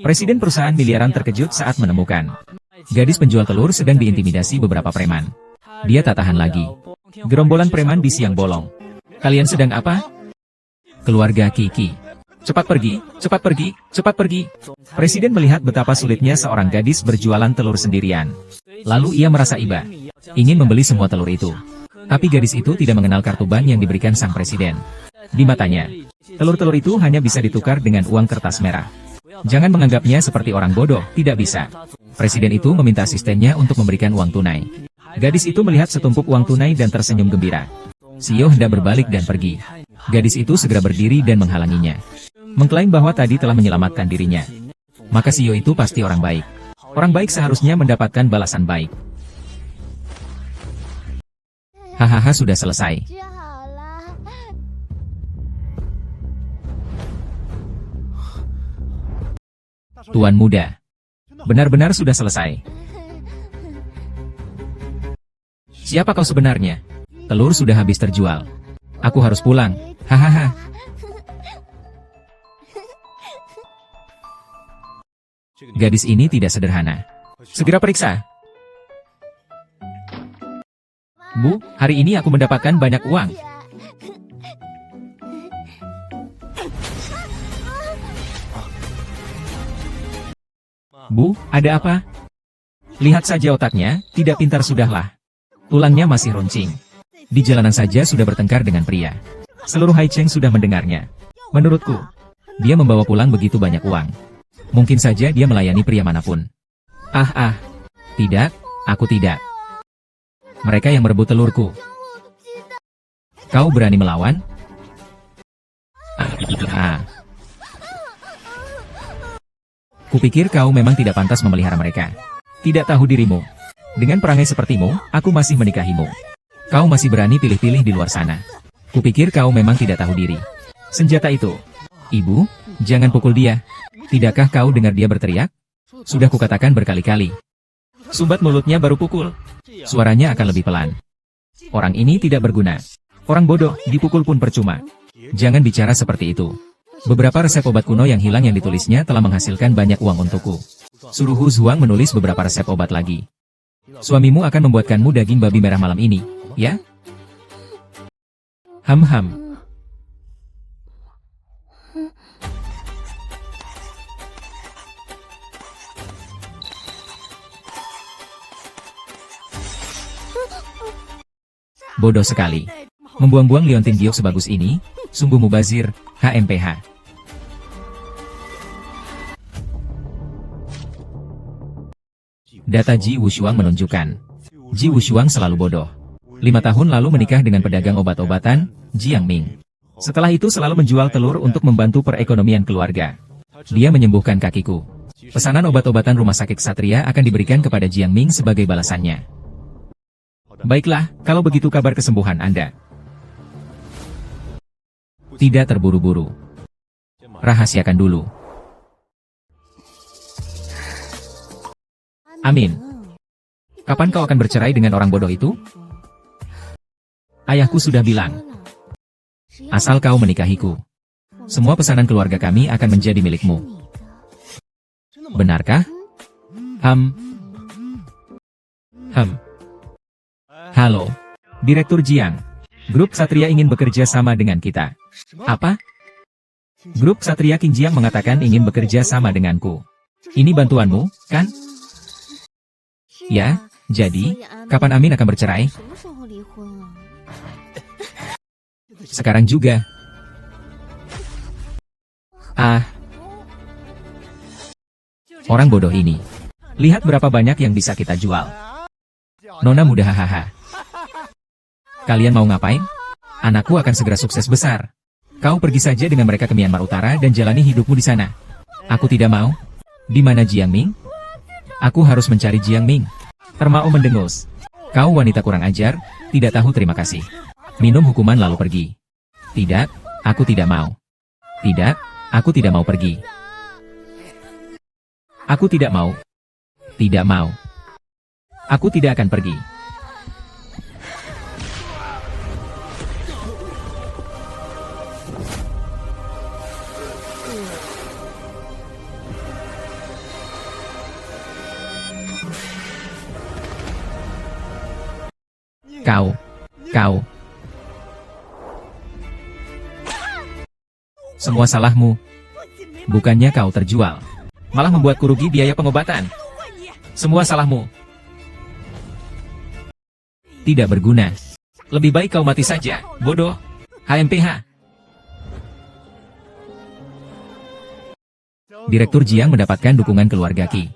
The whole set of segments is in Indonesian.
Presiden perusahaan miliaran terkejut saat menemukan gadis penjual telur sedang diintimidasi beberapa preman. Dia tak tahan lagi. Gerombolan preman di siang bolong. Kalian sedang apa? Keluarga Kiki. Cepat pergi, cepat pergi, cepat pergi. Presiden melihat betapa sulitnya seorang gadis berjualan telur sendirian. Lalu ia merasa iba. Ingin membeli semua telur itu. Tapi gadis itu tidak mengenal kartu bank yang diberikan sang presiden. Di matanya, telur-telur itu hanya bisa ditukar dengan uang kertas merah. Jangan menganggapnya seperti orang bodoh, tidak bisa. Presiden itu meminta asistennya untuk memberikan uang tunai. Gadis itu melihat setumpuk uang tunai dan tersenyum gembira. Sio hendak berbalik dan pergi. Gadis itu segera berdiri dan menghalanginya. Mengklaim bahwa tadi telah menyelamatkan dirinya. Maka Sio itu pasti orang baik. Orang baik seharusnya mendapatkan balasan baik. Hahaha, sudah selesai. Tuan muda. Benar-benar sudah selesai. Siapa kau sebenarnya? Telur sudah habis terjual. Aku harus pulang. Hahaha. Gadis ini tidak sederhana. Segera periksa. Bu, hari ini aku mendapatkan banyak uang. Bu, ada apa? Lihat saja otaknya, tidak pintar sudahlah. Tulangnya masih runcing. Di jalanan saja sudah bertengkar dengan pria. Seluruh Haicheng sudah mendengarnya. Menurutku, dia membawa pulang begitu banyak uang. Mungkin saja dia melayani pria manapun. Tidak, aku tidak. Mereka yang merebut telurku. Kau berani melawan? Kupikir kau memang tidak pantas memelihara mereka. Tidak tahu dirimu. Dengan perangai sepertimu, aku masih menikahimu. Kau masih berani pilih-pilih di luar sana. Kupikir kau memang tidak tahu diri. Senjata itu. Ibu, jangan pukul dia. Tidakkah kau dengar dia berteriak? Sudah kukatakan berkali-kali. Sumbat mulutnya baru pukul. Suaranya akan lebih pelan. Orang ini tidak berguna. Orang bodoh, dipukul pun percuma. Jangan bicara seperti itu. Beberapa resep obat kuno yang hilang yang ditulisnya telah menghasilkan banyak uang untukku. Suruh Hu Zuang menulis beberapa resep obat lagi. Suamimu akan membuatkanmu daging babi merah malam ini, ya? Ham. Bodoh sekali. Membuang-buang liontin giok sebagus ini, sungguh mubazir, HMPH. Data Ji Wushuang menunjukkan, Ji Wushuang selalu bodoh. 5 tahun lalu menikah dengan pedagang obat-obatan, Jiang Ming. Setelah itu selalu menjual telur untuk membantu perekonomian keluarga. Dia menyembuhkan kakiku. Pesanan obat-obatan rumah sakit Ksatria akan diberikan kepada Jiang Ming sebagai balasannya. Baiklah, kalau begitu kabar kesembuhan Anda. Tidak terburu-buru. Rahasiakan dulu. Amin. Kapan kau akan bercerai dengan orang bodoh itu? Ayahku sudah bilang. Asal kau menikahiku, semua pesanan keluarga kami akan menjadi milikmu. Benarkah? Halo, Direktur Jiang. Grup Ksatria ingin bekerja sama dengan kita. Apa? Grup Ksatria King Jiang mengatakan ingin bekerja sama denganku. Ini bantuanmu, kan? Ya, jadi, kapan Amin akan bercerai? Sekarang juga. Orang bodoh ini. Lihat berapa banyak yang bisa kita jual. Nona muda hahaha. Kalian mau ngapain? Anakku akan segera sukses besar. Kau pergi saja dengan mereka ke Myanmar Utara dan jalani hidupmu di sana. Aku tidak mau. Di mana Jiang Ming? Aku harus mencari Jiang Ming. Termau mendengus. Kau wanita kurang ajar, tidak tahu terima kasih. Minum hukuman lalu pergi. Tidak, aku tidak mau. Tidak, aku tidak mau pergi. Aku tidak mau. Tidak mau. Aku tidak akan pergi. Kau. Semua salahmu. Bukannya kau terjual, malah membuatku rugi biaya pengobatan. Semua salahmu. Tidak berguna. Lebih baik kau mati saja, bodoh. HMPH. Direktur Jiang mendapatkan dukungan keluarga Qi.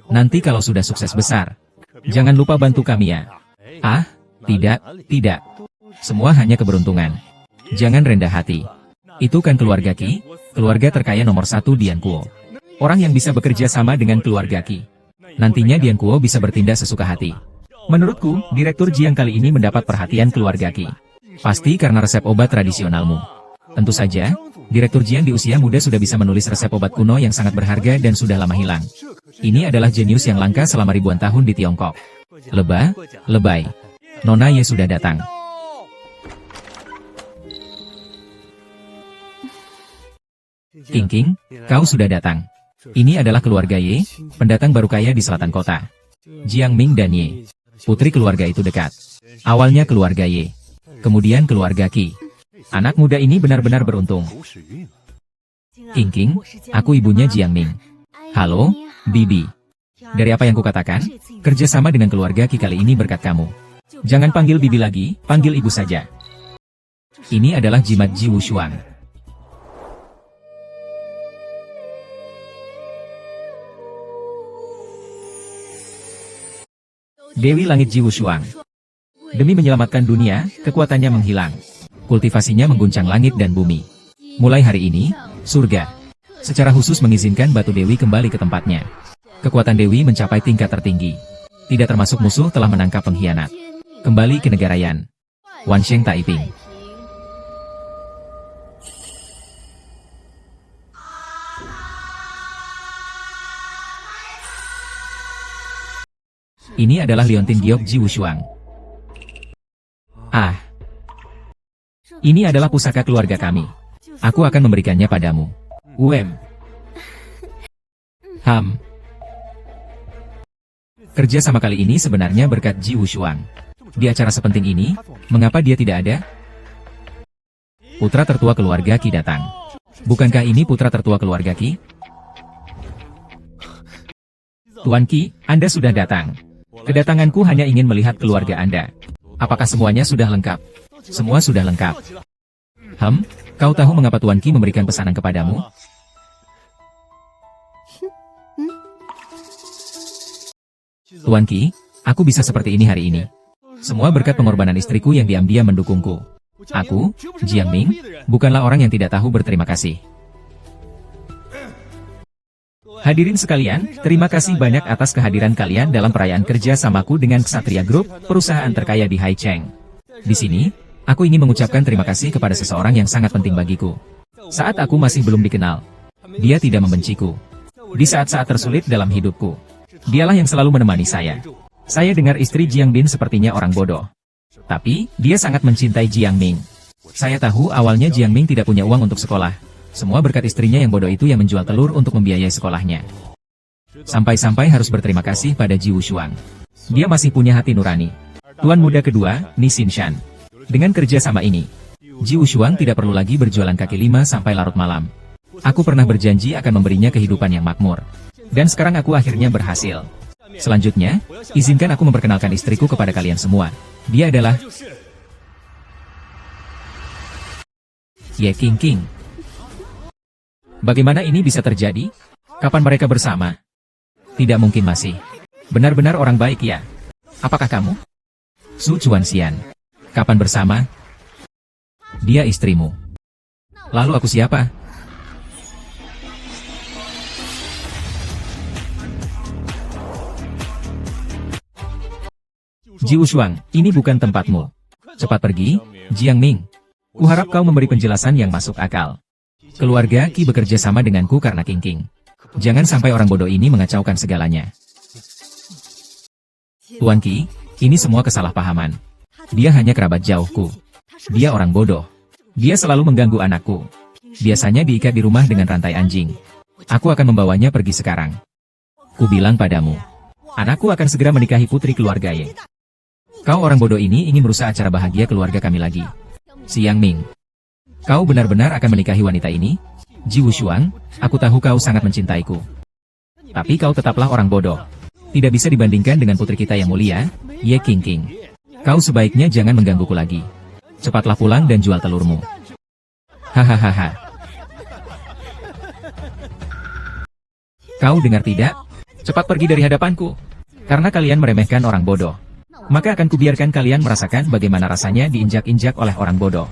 Nanti kalau sudah sukses besar, jangan lupa bantu kami ya. Ah, tidak. Semua hanya keberuntungan. Jangan rendah hati. Itu kan keluarga Qi, keluarga terkaya nomor 1 Dian Kuo. Orang yang bisa bekerja sama dengan keluarga Qi. Nantinya Dian Kuo bisa bertindak sesuka hati. Menurutku, Direktur Jiang kali ini mendapat perhatian keluarga Qi. Pasti karena resep obat tradisionalmu. Tentu saja, Direktur Jiang di usia muda sudah bisa menulis resep obat kuno yang sangat berharga dan sudah lama hilang. Ini adalah jenius yang langka selama ribuan tahun di Tiongkok. Lebay. Nona Ye sudah datang. King, kau sudah datang. Ini adalah keluarga Ye, pendatang baru kaya di selatan kota. Jiang Ming dan Ye, putri keluarga itu dekat. Awalnya keluarga Ye, kemudian keluarga Qi. Anak muda ini benar-benar beruntung. King, aku ibunya Jiang Ming. Halo, Bibi. Dari apa yang kukatakan, kerjasama dengan keluarga Qi kali ini berkat kamu. Jangan panggil Bibi lagi, panggil ibu saja. Ini adalah jimat Ji Wushuang. Dewi Langit Ji Wushuang. Demi menyelamatkan dunia, kekuatannya menghilang. Kultivasinya mengguncang langit dan bumi. Mulai hari ini, surga secara khusus mengizinkan batu Dewi kembali ke tempatnya. Kekuatan Dewi mencapai tingkat tertinggi. Tidak termasuk musuh telah menangkap pengkhianat. Kembali ke negara Yan. Wansheng Taiping. Ini adalah Liontin Giok Ji Wushuang. Ah. Ini adalah pusaka keluarga kami. Aku akan memberikannya padamu. Kerja sama kali ini sebenarnya berkat Ji Wushuang. Di acara sepenting ini, mengapa dia tidak ada? Putra tertua keluarga Qi datang. Bukankah ini putra tertua keluarga Qi? Tuan Qi, Anda sudah datang. Kedatanganku hanya ingin melihat keluarga Anda. Apakah semuanya sudah lengkap? Semua sudah lengkap. Kau tahu mengapa Tuan Qi memberikan pesanan kepadamu? Tuan Qi, aku bisa seperti ini hari ini. Semua berkat pengorbanan istriku yang diam-diam mendukungku. Aku, Jiang Ming, bukanlah orang yang tidak tahu berterima kasih. Hadirin sekalian, terima kasih banyak atas kehadiran kalian dalam perayaan kerja samaku dengan Ksatria Group, perusahaan terkaya di Haicheng. Di sini, aku ingin mengucapkan terima kasih kepada seseorang yang sangat penting bagiku. Saat aku masih belum dikenal, dia tidak membenciku. Di saat-saat tersulit dalam hidupku, dialah yang selalu menemani saya. Saya dengar istri Jiang Bin sepertinya orang bodoh. Tapi, dia sangat mencintai Jiang Ming. Saya tahu awalnya Jiang Ming tidak punya uang untuk sekolah. Semua berkat istrinya yang bodoh itu yang menjual telur untuk membiayai sekolahnya. Sampai-sampai harus berterima kasih pada Ji Wushuang. Dia masih punya hati nurani. Tuan muda kedua, Ni Xinshan. Dengan kerja sama ini, Ji Wushuang tidak perlu lagi berjualan kaki lima sampai larut malam. Aku pernah berjanji akan memberinya kehidupan yang makmur. Dan sekarang aku akhirnya berhasil. Selanjutnya, izinkan aku memperkenalkan istriku kepada kalian semua. Dia adalah Ye King. Bagaimana ini bisa terjadi? Kapan mereka bersama? Tidak mungkin masih. Benar-benar orang baik ya. Apakah kamu? Su Chuanxian. Kapan bersama? Dia istrimu. Lalu aku siapa? Ji Wushuang, ini bukan tempatmu. Cepat pergi, Jiang Ming. Kuharap kau memberi penjelasan yang masuk akal. Keluarga Qi bekerja sama denganku karena King. Jangan sampai orang bodoh ini mengacaukan segalanya. Tuan Qi, ini semua kesalahpahaman. Dia hanya kerabat jauhku. Dia orang bodoh. Dia selalu mengganggu anakku. Biasanya diikat di rumah dengan rantai anjing. Aku akan membawanya pergi sekarang. Ku bilang padamu, anakku akan segera menikahi putri keluarga Ye. Kau orang bodoh ini ingin merusak acara bahagia keluarga kami lagi. Si Yang Ming. Kau benar-benar akan menikahi wanita ini? Ji Wushuang, aku tahu kau sangat mencintaiku. Tapi kau tetaplah orang bodoh. Tidak bisa dibandingkan dengan putri kita yang mulia, Ye Qingqing. Kau sebaiknya jangan menggangguku lagi. Cepatlah pulang dan jual telurmu. Hahaha. Kau dengar tidak? Cepat pergi dari hadapanku. Karena kalian meremehkan orang bodoh. Maka akan kubiarkan kalian merasakan bagaimana rasanya diinjak-injak oleh orang bodoh.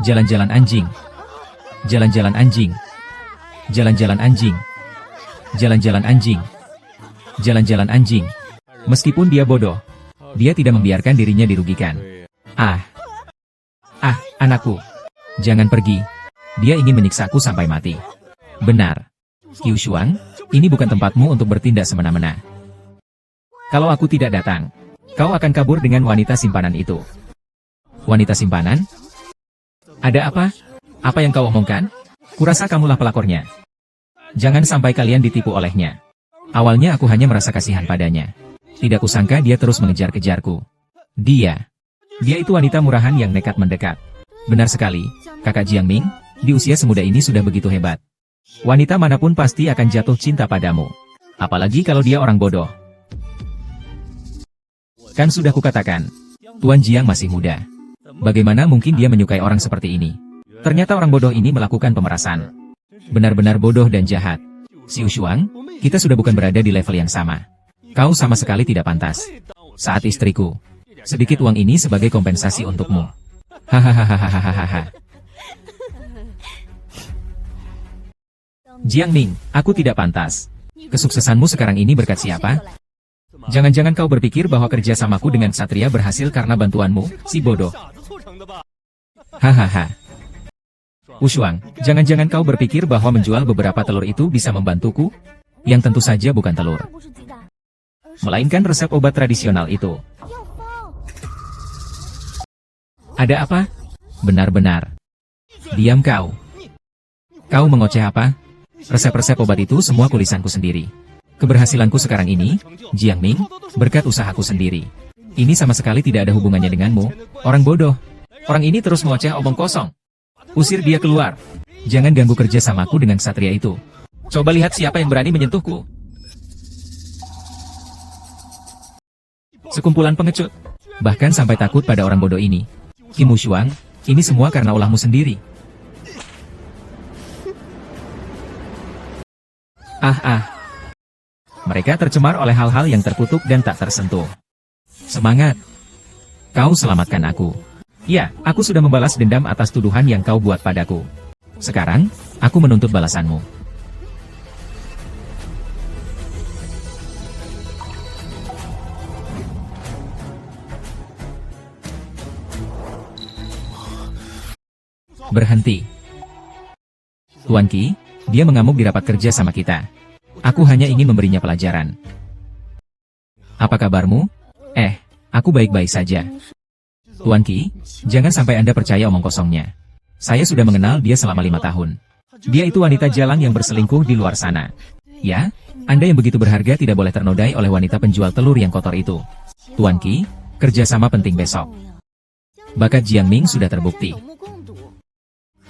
Jalan-jalan anjing. Jalan-jalan anjing. Jalan-jalan anjing. Jalan-jalan anjing. Jalan-jalan anjing. Meskipun dia bodoh, dia tidak membiarkan dirinya dirugikan. Anakku. Jangan pergi. Dia ingin menyiksaku sampai mati. Benar. Qiu Shuang, ini bukan tempatmu untuk bertindak semena-mena. Kalau aku tidak datang, kau akan kabur dengan wanita simpanan itu. Wanita simpanan? Ada apa? Apa yang kau omongkan? Kurasa kamulah pelakornya. Jangan sampai kalian ditipu olehnya. Awalnya aku hanya merasa kasihan padanya. Tidak kusangka dia terus mengejar-kejarku. Dia itu wanita murahan yang nekat mendekat. Benar sekali, kakak Jiang Ming, di usia semuda ini sudah begitu hebat. Wanita manapun pasti akan jatuh cinta padamu. Apalagi kalau dia orang bodoh. Kan sudah kukatakan, Tuan Jiang masih muda. Bagaimana mungkin dia menyukai orang seperti ini? Ternyata orang bodoh ini melakukan pemerasan. Benar-benar bodoh dan jahat. Xiu Shuang, kita sudah bukan berada di level yang sama. Kau sama sekali tidak pantas. Saat istriku. Sedikit uang ini sebagai kompensasi untukmu. Hahaha. Jiang Ming, aku tidak pantas. Kesuksesanmu sekarang ini berkat siapa? Jangan-jangan kau berpikir bahwa kerjasamaku dengan Satria berhasil karena bantuanmu, si bodoh. Hahaha. Wushuang, jangan-jangan kau berpikir bahwa menjual beberapa telur itu bisa membantuku? Yang tentu saja bukan telur. Melainkan resep obat tradisional itu. Ada apa? Benar-benar. Diam kau. Kau mengoceh apa? Resep-resep obat itu semua tulisanku sendiri. Keberhasilanku sekarang ini, Jiang Ming, berkat usahaku sendiri. Ini sama sekali tidak ada hubungannya denganmu, orang bodoh. Orang ini terus mengoceh omong kosong. Usir dia keluar. Jangan ganggu kerja samaku dengan Satria itu. Coba lihat siapa yang berani menyentuhku. Sekumpulan pengecut. Bahkan sampai takut pada orang bodoh ini. Kim Wushuang, ini semua karena ulahmu sendiri. Mereka tercemar oleh hal-hal yang terkutuk dan tak tersentuh. Semangat. Kau selamatkan aku. Ya, aku sudah membalas dendam atas tuduhan yang kau buat padaku. Sekarang, aku menuntut balasanmu. Berhenti. Tuan Qi, dia mengamuk di rapat kerja sama kita. Aku hanya ingin memberinya pelajaran. Apa kabarmu? Aku baik-baik saja. Tuan Qi, jangan sampai Anda percaya omong kosongnya. Saya sudah mengenal dia selama 5 tahun. Dia itu wanita jalang yang berselingkuh di luar sana. Ya, Anda yang begitu berharga tidak boleh ternodai oleh wanita penjual telur yang kotor itu. Tuan Qi, kerjasama penting besok. Bakat Jiang Ming sudah terbukti.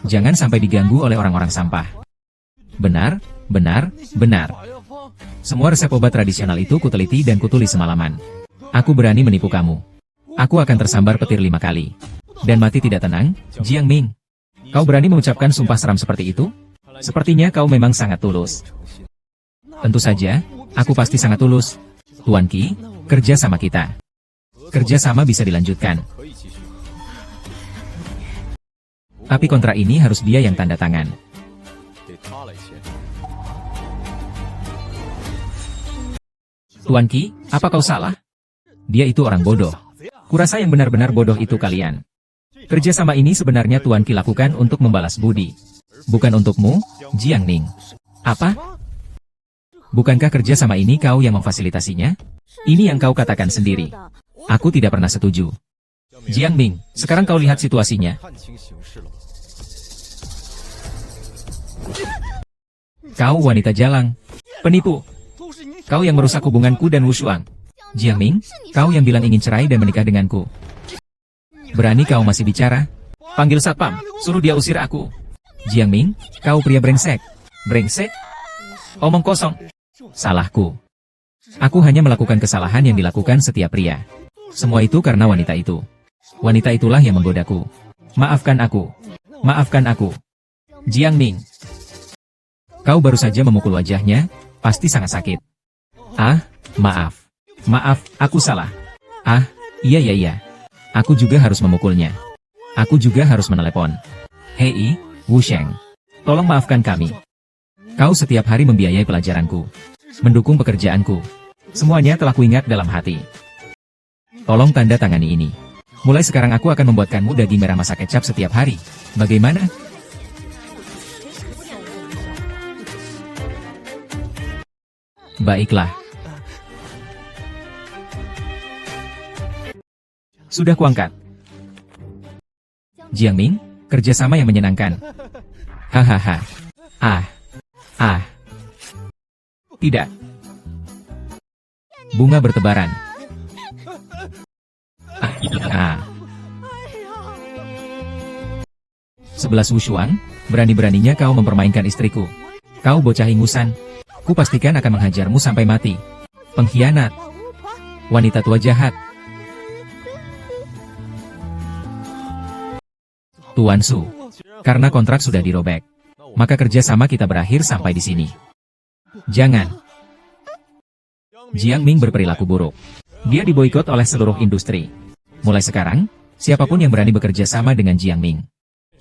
Jangan sampai diganggu oleh orang-orang sampah. Benar. Semua resep obat tradisional itu kuteliti dan kutulis semalaman. Aku berani menipu kamu. Aku akan tersambar petir 5 kali. Dan mati tidak tenang, Jiang Ming. Kau berani mengucapkan sumpah seram seperti itu? Sepertinya kau memang sangat tulus. Tentu saja, aku pasti sangat tulus. Tuan Qi, kerja sama kita. Kerja sama bisa dilanjutkan. Tapi kontrak ini harus dia yang tanda tangan. Tuan Qi, apa kau salah? Dia itu orang bodoh. Kurasa yang benar-benar bodoh itu kalian. Kerjasama ini sebenarnya Tuan Qi lakukan untuk membalas budi. Bukan untukmu, Jiang Ming. Apa? Bukankah kerjasama ini kau yang memfasilitasinya? Ini yang kau katakan sendiri. Aku tidak pernah setuju. Jiang Ming, sekarang kau lihat situasinya. Kau wanita jalang. Penipu. Kau yang merusak hubunganku dan Wushuang. Jiang Ming, kau yang bilang ingin cerai dan menikah denganku. Berani kau masih bicara? Panggil satpam, suruh dia usir aku. Jiang Ming, kau pria brengsek. Brengsek? Omong kosong. Salahku. Aku hanya melakukan kesalahan yang dilakukan setiap pria. Semua itu karena wanita itu. Wanita itulah yang menggodaku. Maafkan aku. Maafkan aku. Jiang Ming. Kau baru saja memukul wajahnya, pasti sangat sakit. Ah, maaf. Maaf, aku salah. Ah, iya. Aku juga harus memukulnya. Aku juga harus menelepon. Hei, Wu Sheng. Tolong maafkan kami. Kau setiap hari membiayai pelajaranku. Mendukung pekerjaanku. Semuanya telah kuingat dalam hati. Tolong tanda tangani ini. Mulai sekarang aku akan membuatkanmu daging merah masak kecap setiap hari. Bagaimana? Baiklah. Sudah kuangkat. Jiang Ming, kerjasama yang menyenangkan. Hahaha. Ah. Tidak. Bunga bertebaran. Ah. 11 Wushuang, berani-beraninya kau mempermainkan istriku. Kau bocah ingusan. Ku pastikan akan menghajarmu sampai mati. Pengkhianat. Wanita tua jahat. Tuan Su. Karena kontrak sudah dirobek, maka kerjasama kita berakhir sampai di sini. Jangan. Jiang Ming berperilaku buruk. Dia diboikot oleh seluruh industri. Mulai sekarang, siapapun yang berani bekerja sama dengan Jiang Ming,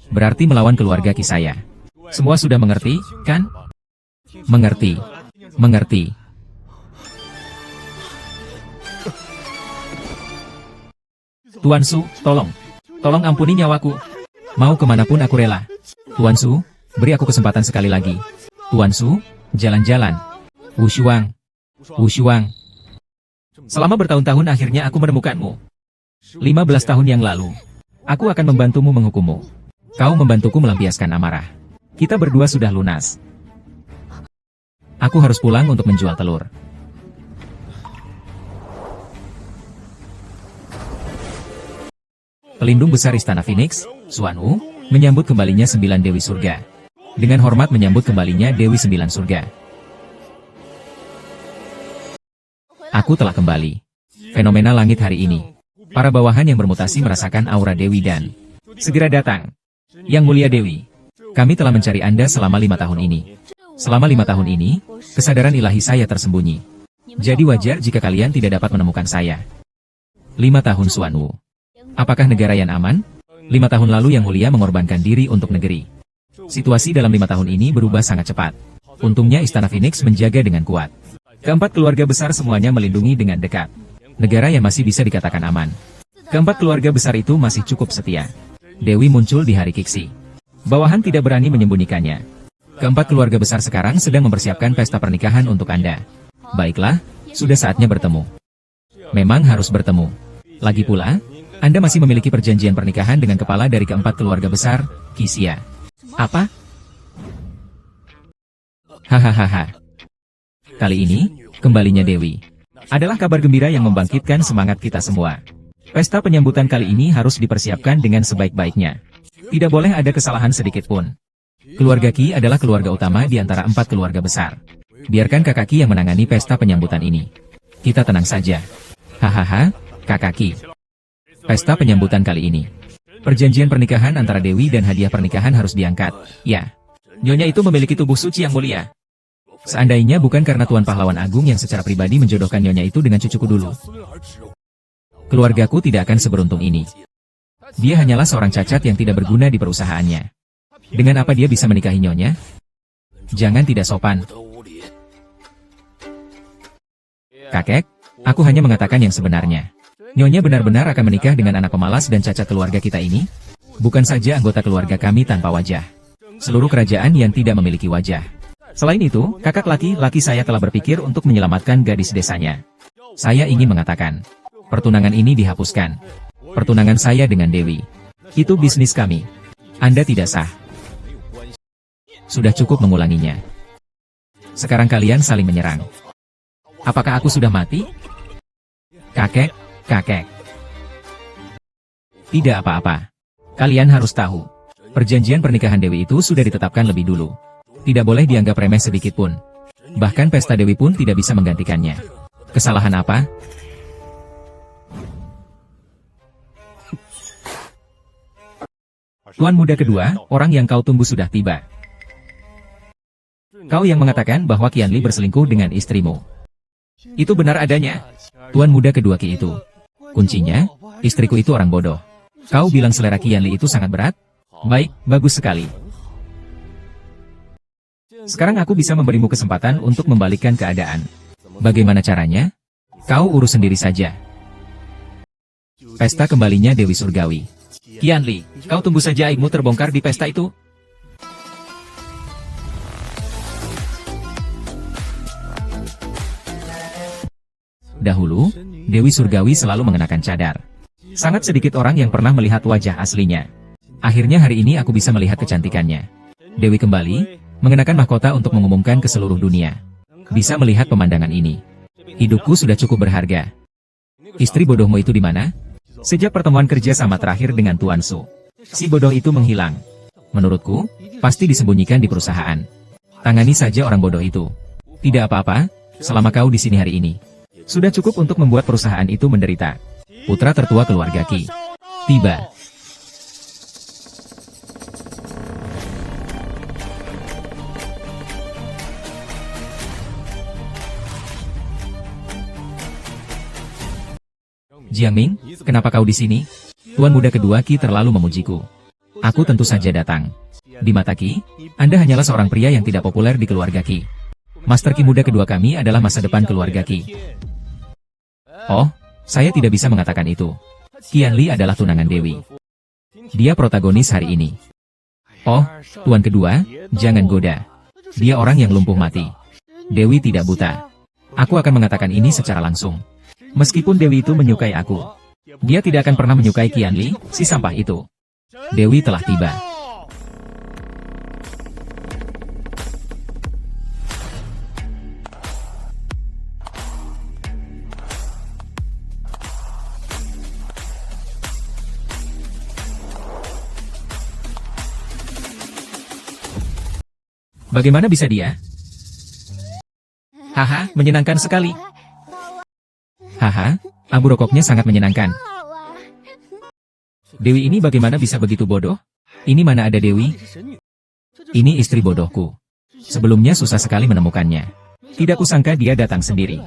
berarti melawan keluarga Qi saya. Semua sudah mengerti, kan? Mengerti. Tuan Su, tolong. Tolong ampuni nyawaku. Mau kemanapun aku rela. Tuan Su, beri aku kesempatan sekali lagi. Tuan Su, jalan-jalan. Wushuang. Selama bertahun-tahun akhirnya aku menemukanmu. 15 tahun yang lalu. Aku akan membantumu menghukummu. Kau membantuku melampiaskan amarah. Kita berdua sudah lunas. Aku harus pulang untuk menjual telur. Pelindung besar Istana Phoenix, Xuan Wu, menyambut kembalinya 9 Dewi Surga. Dengan hormat menyambut kembalinya Dewi 9 Surga. Aku telah kembali. Fenomena langit hari ini. Para bawahan yang bermutasi merasakan aura Dewi dan segera datang. Yang mulia Dewi, kami telah mencari Anda selama 5 tahun ini. Selama 5 tahun ini, kesadaran ilahi saya tersembunyi. Jadi wajar jika kalian tidak dapat menemukan saya. 5 tahun Xuan Wu. Apakah negara yang aman? 5 tahun lalu Yang Mulia mengorbankan diri untuk negeri. Situasi dalam 5 tahun ini berubah sangat cepat. Untungnya Istana Phoenix menjaga dengan kuat. Keempat keluarga besar semuanya melindungi dengan dekat. Negara yang masih bisa dikatakan aman. Keempat keluarga besar itu masih cukup setia. Dewi muncul di hari Kiksi. Bawahan tidak berani menyembunyikannya. Keempat keluarga besar sekarang sedang mempersiapkan pesta pernikahan untuk Anda. Baiklah, sudah saatnya bertemu. Memang harus bertemu. Lagi pula, Anda masih memiliki perjanjian pernikahan dengan kepala dari keempat keluarga besar, Qi Xia. Apa? Hahaha. Kali ini, kembalinya Dewi. Adalah kabar gembira yang membangkitkan semangat kita semua. Pesta penyambutan kali ini harus dipersiapkan dengan sebaik-baiknya. Tidak boleh ada kesalahan sedikit pun. Keluarga Qi adalah keluarga utama di antara 4 keluarga besar. Biarkan kakak Qi yang menangani pesta penyambutan ini. Kita tenang saja. Hahaha, kakak Qi. Pesta penyambutan kali ini. Perjanjian pernikahan antara Dewi dan hadiah pernikahan harus diangkat. Ya. Nyonya itu memiliki tubuh suci yang mulia. Seandainya bukan karena Tuan Pahlawan Agung yang secara pribadi menjodohkan Nyonya itu dengan cucuku dulu, keluargaku tidak akan seberuntung ini. Dia hanyalah seorang cacat yang tidak berguna di perusahaannya. Dengan apa dia bisa menikahi Nyonya? Jangan tidak sopan. Kakek, aku hanya mengatakan yang sebenarnya. Nyonya benar-benar akan menikah dengan anak pemalas dan cacat keluarga kita ini? Bukan saja anggota keluarga kami tanpa wajah. Seluruh kerajaan yang tidak memiliki wajah. Selain itu, kakak laki-laki saya telah berpikir untuk menyelamatkan gadis desanya. Saya ingin mengatakan, pertunangan ini dihapuskan. Pertunangan saya dengan Dewi. Itu bisnis kami. Anda tidak sah. Sudah cukup mengulanginya. Sekarang kalian saling menyerang. Apakah aku sudah mati? Kakek, kakek. Tidak apa-apa. Kalian harus tahu. Perjanjian pernikahan Dewi itu sudah ditetapkan lebih dulu. Tidak boleh dianggap remeh sedikit pun. Bahkan pesta Dewi pun tidak bisa menggantikannya. Kesalahan apa? Tuan muda kedua, orang yang kau tunggu sudah tiba. Kau yang mengatakan bahwa Qianli berselingkuh dengan istrimu. Itu benar adanya. Tuan muda kedua Qi itu. Kuncinya, istriku itu orang bodoh. Kau bilang selera Qianli itu sangat berat? Baik, bagus sekali. Sekarang aku bisa memberimu kesempatan untuk membalikkan keadaan. Bagaimana caranya? Kau urus sendiri saja. Pesta kembalinya Dewi Surgawi. Qianli, kau tunggu saja aibmu terbongkar di pesta itu. Dahulu, Dewi Surgawi selalu mengenakan cadar. Sangat sedikit orang yang pernah melihat wajah aslinya. Akhirnya hari ini aku bisa melihat kecantikannya. Dewi kembali, mengenakan mahkota untuk mengumumkan ke seluruh dunia. Bisa melihat pemandangan ini. Hidupku sudah cukup berharga. Istri bodohmu itu di mana? Sejak pertemuan kerja sama terakhir dengan Tuan Su, si bodoh itu menghilang. Menurutku, pasti disembunyikan di perusahaan. Tangani saja orang bodoh itu. Tidak apa-apa, selama kau di sini hari ini. Sudah cukup untuk membuat perusahaan itu menderita. Putra tertua keluarga Qi tiba. Jiangming, kenapa kau di sini? Tuan muda kedua Qi terlalu memujiku. Aku tentu saja datang. Di mata Qi, Anda hanyalah seorang pria yang tidak populer di keluarga Qi. Master Qi muda kedua kami adalah masa depan keluarga Qi. Oh, saya tidak bisa mengatakan itu. Qianli adalah tunangan Dewi. Dia protagonis hari ini. Oh, tuan kedua, jangan goda. Dia orang yang lumpuh mati. Dewi tidak buta. Aku akan mengatakan ini secara langsung. Meskipun Dewi itu menyukai aku, dia tidak akan pernah menyukai Qianli, si sampah itu. Dewi telah tiba. Bagaimana bisa dia? Haha, menyenangkan sekali. Haha, abu rokoknya sangat menyenangkan. Dewi ini bagaimana bisa begitu bodoh? Ini mana ada Dewi? Ini istri bodohku. Sebelumnya susah sekali menemukannya. Tidak kusangka dia datang sendiri.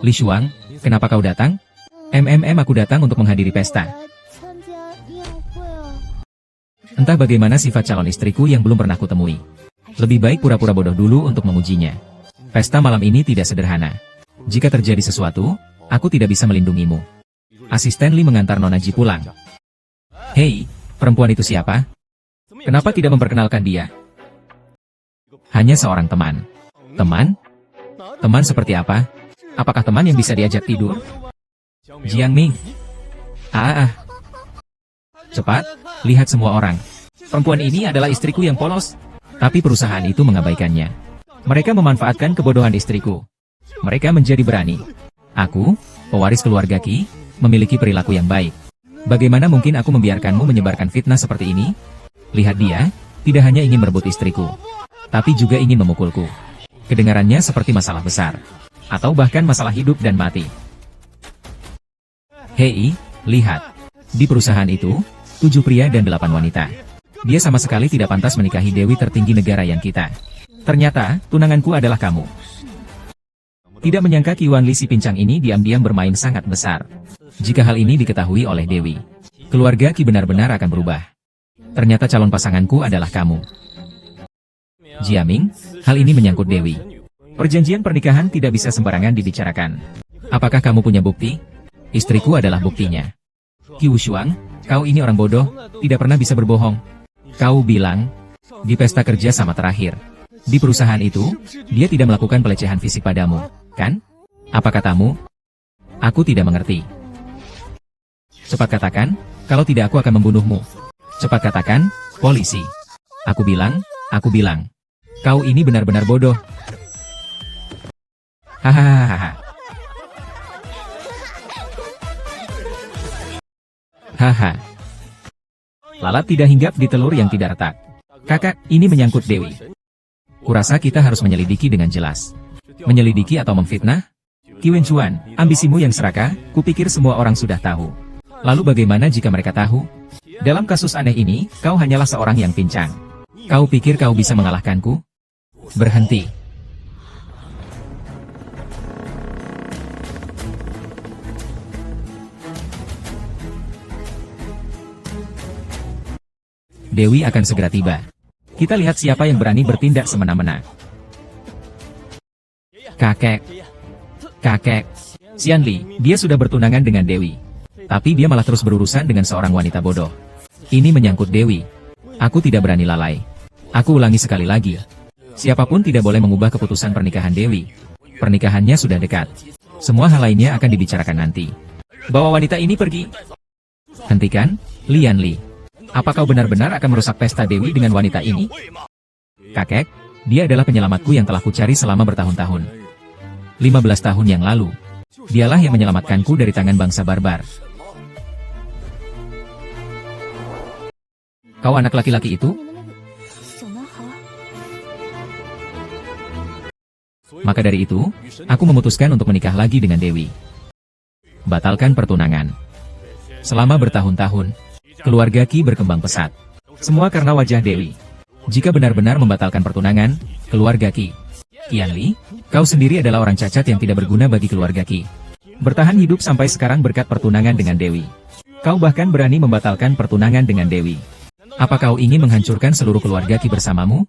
Li Shuang, kenapa kau datang? Aku datang untuk menghadiri pesta. Entah bagaimana sifat calon istriku yang belum pernah kutemui. Lebih baik pura-pura bodoh dulu untuk memujinya. Pesta malam ini tidak sederhana. Jika terjadi sesuatu, aku tidak bisa melindungimu. Asisten Li mengantar Nona Ji pulang. Hei, perempuan itu siapa? Kenapa tidak memperkenalkan dia? Hanya seorang teman. Teman? Teman seperti apa? Apakah teman yang bisa diajak tidur? Jiangming. Cepat, lihat semua orang. Perempuan ini adalah istriku yang polos. Tapi perusahaan itu mengabaikannya. Mereka memanfaatkan kebodohan istriku. Mereka menjadi berani. Aku, pewaris keluarga Qi, memiliki perilaku yang baik. Bagaimana mungkin aku membiarkanmu menyebarkan fitnah seperti ini? Lihat dia, tidak hanya ingin merebut istriku, tapi juga ingin memukulku. Kedengarannya seperti masalah besar. Atau bahkan masalah hidup dan mati. Hei, lihat. Di perusahaan itu, 7 pria dan 8 wanita. Dia sama sekali tidak pantas menikahi Dewi tertinggi negara yang kita. Ternyata, tunanganku adalah kamu. Tidak menyangka Qi Wanli si pincang ini diam-diam bermain sangat besar. Jika hal ini diketahui oleh Dewi, keluarga Qi benar-benar akan berubah. Ternyata calon pasanganku adalah kamu. Jiaming, hal ini menyangkut Dewi. Perjanjian pernikahan tidak bisa sembarangan dibicarakan. Apakah kamu punya bukti? Istriku adalah buktinya. Qi Wushuang, kau ini orang bodoh, tidak pernah bisa berbohong. Kau bilang, di pesta kerja sama terakhir, di perusahaan itu, dia tidak melakukan pelecehan fisik padamu, kan? Apa katamu? Aku tidak mengerti. Cepat katakan, kalau tidak aku akan membunuhmu. Cepat katakan, polisi. Aku bilang, kau ini benar-benar bodoh. Hahaha. Haha. Lalat tidak hinggap di telur yang tidak retak. Kakak, ini menyangkut Dewi. Kurasa kita harus menyelidiki dengan jelas. Menyelidiki atau memfitnah? Qi Wenchuan, ambisimu yang serakah, kupikir semua orang sudah tahu. Lalu bagaimana jika mereka tahu? Dalam kasus aneh ini, kau hanyalah seorang yang pincang. Kau pikir kau bisa mengalahkanku? Berhenti. Dewi akan segera tiba. Kita lihat siapa yang berani bertindak semena-mena. Kakek. Xianli, dia sudah bertunangan dengan Dewi. Tapi dia malah terus berurusan dengan seorang wanita bodoh. Ini menyangkut Dewi. Aku tidak berani lalai. Aku ulangi sekali lagi. Siapapun tidak boleh mengubah keputusan pernikahan Dewi. Pernikahannya sudah dekat. Semua hal lainnya akan dibicarakan nanti. Bawa wanita ini pergi. Hentikan, Lianli. Apa kau benar-benar akan merusak pesta Dewi dengan wanita ini? Kakek, dia adalah penyelamatku yang telah kucari selama bertahun-tahun. 15 tahun yang lalu. Dialah yang menyelamatkanku dari tangan bangsa barbar. Kau anak laki-laki itu? Maka dari itu, aku memutuskan untuk menikah lagi dengan Dewi. Batalkan pertunangan. Selama bertahun-tahun, keluarga Qi berkembang pesat. Semua karena wajah Dewi. Jika benar-benar membatalkan pertunangan, keluarga Qi. Qianli, kau sendiri adalah orang cacat yang tidak berguna bagi keluarga Qi. Bertahan hidup sampai sekarang berkat pertunangan dengan Dewi. Kau bahkan berani membatalkan pertunangan dengan Dewi. Apa kau ingin menghancurkan seluruh keluarga Qi bersamamu?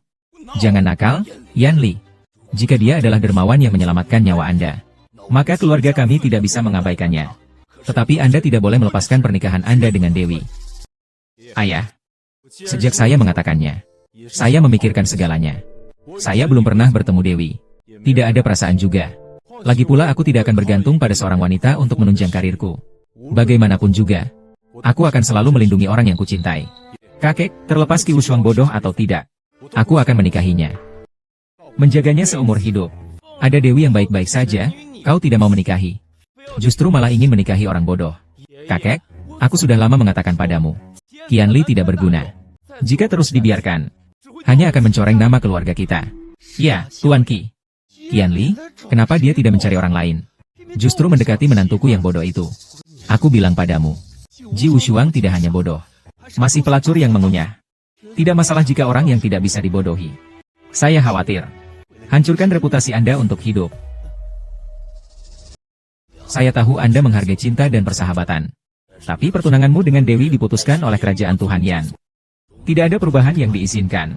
Jangan nakal, Yanli. Jika dia adalah dermawan yang menyelamatkan nyawa Anda, maka keluarga kami tidak bisa mengabaikannya. Tetapi Anda tidak boleh melepaskan pernikahan Anda dengan Dewi. Ayah, sejak saya mengatakannya, saya memikirkan segalanya. Saya belum pernah bertemu Dewi. Tidak ada perasaan juga. Lagi pula aku tidak akan bergantung pada seorang wanita untuk menunjang karirku. Bagaimanapun juga, aku akan selalu melindungi orang yang kucintai. Kakek, terlepas Qi Wushuang bodoh atau tidak, aku akan menikahinya. Menjaganya seumur hidup. Ada Dewi yang baik-baik saja, kau tidak mau menikahi. Justru malah ingin menikahi orang bodoh. Kakek, aku sudah lama mengatakan padamu, Qianli tidak berguna. Jika terus dibiarkan, hanya akan mencoreng nama keluarga kita. Ya, Tuan Qi. Qianli, kenapa dia tidak mencari orang lain? Justru mendekati menantuku yang bodoh itu. Aku bilang padamu, Ji Wushuang tidak hanya bodoh, masih pelacur yang mengunyah. Tidak masalah jika orang yang tidak bisa dibodohi. Saya khawatir. Hancurkan reputasi Anda untuk hidup. Saya tahu Anda menghargai cinta dan persahabatan. Tapi pertunanganmu dengan Dewi diputuskan oleh kerajaan Tuhan Yan. Tidak ada perubahan yang diizinkan.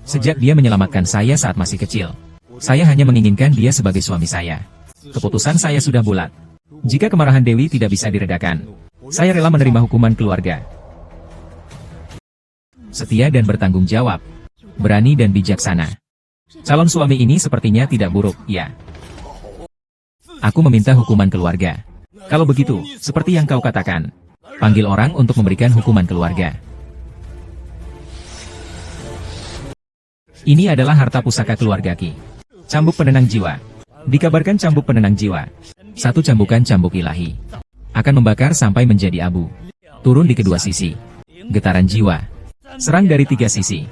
Sejak dia menyelamatkan saya saat masih kecil, saya hanya menginginkan dia sebagai suami saya. Keputusan saya sudah bulat. Jika kemarahan Dewi tidak bisa diredakan, saya rela menerima hukuman keluarga. Setia dan bertanggung jawab. Berani dan bijaksana. Calon suami ini sepertinya tidak buruk, ya. Aku meminta hukuman keluarga. Kalau begitu, seperti yang kau katakan, panggil orang untuk memberikan hukuman keluarga. Ini adalah harta pusaka keluarga Qi. Cambuk penenang jiwa. Dikabarkan cambuk penenang jiwa, satu cambukan cambuk ilahi, akan membakar sampai menjadi abu. Turun di kedua sisi. Getaran jiwa. Serang dari 3 sisi.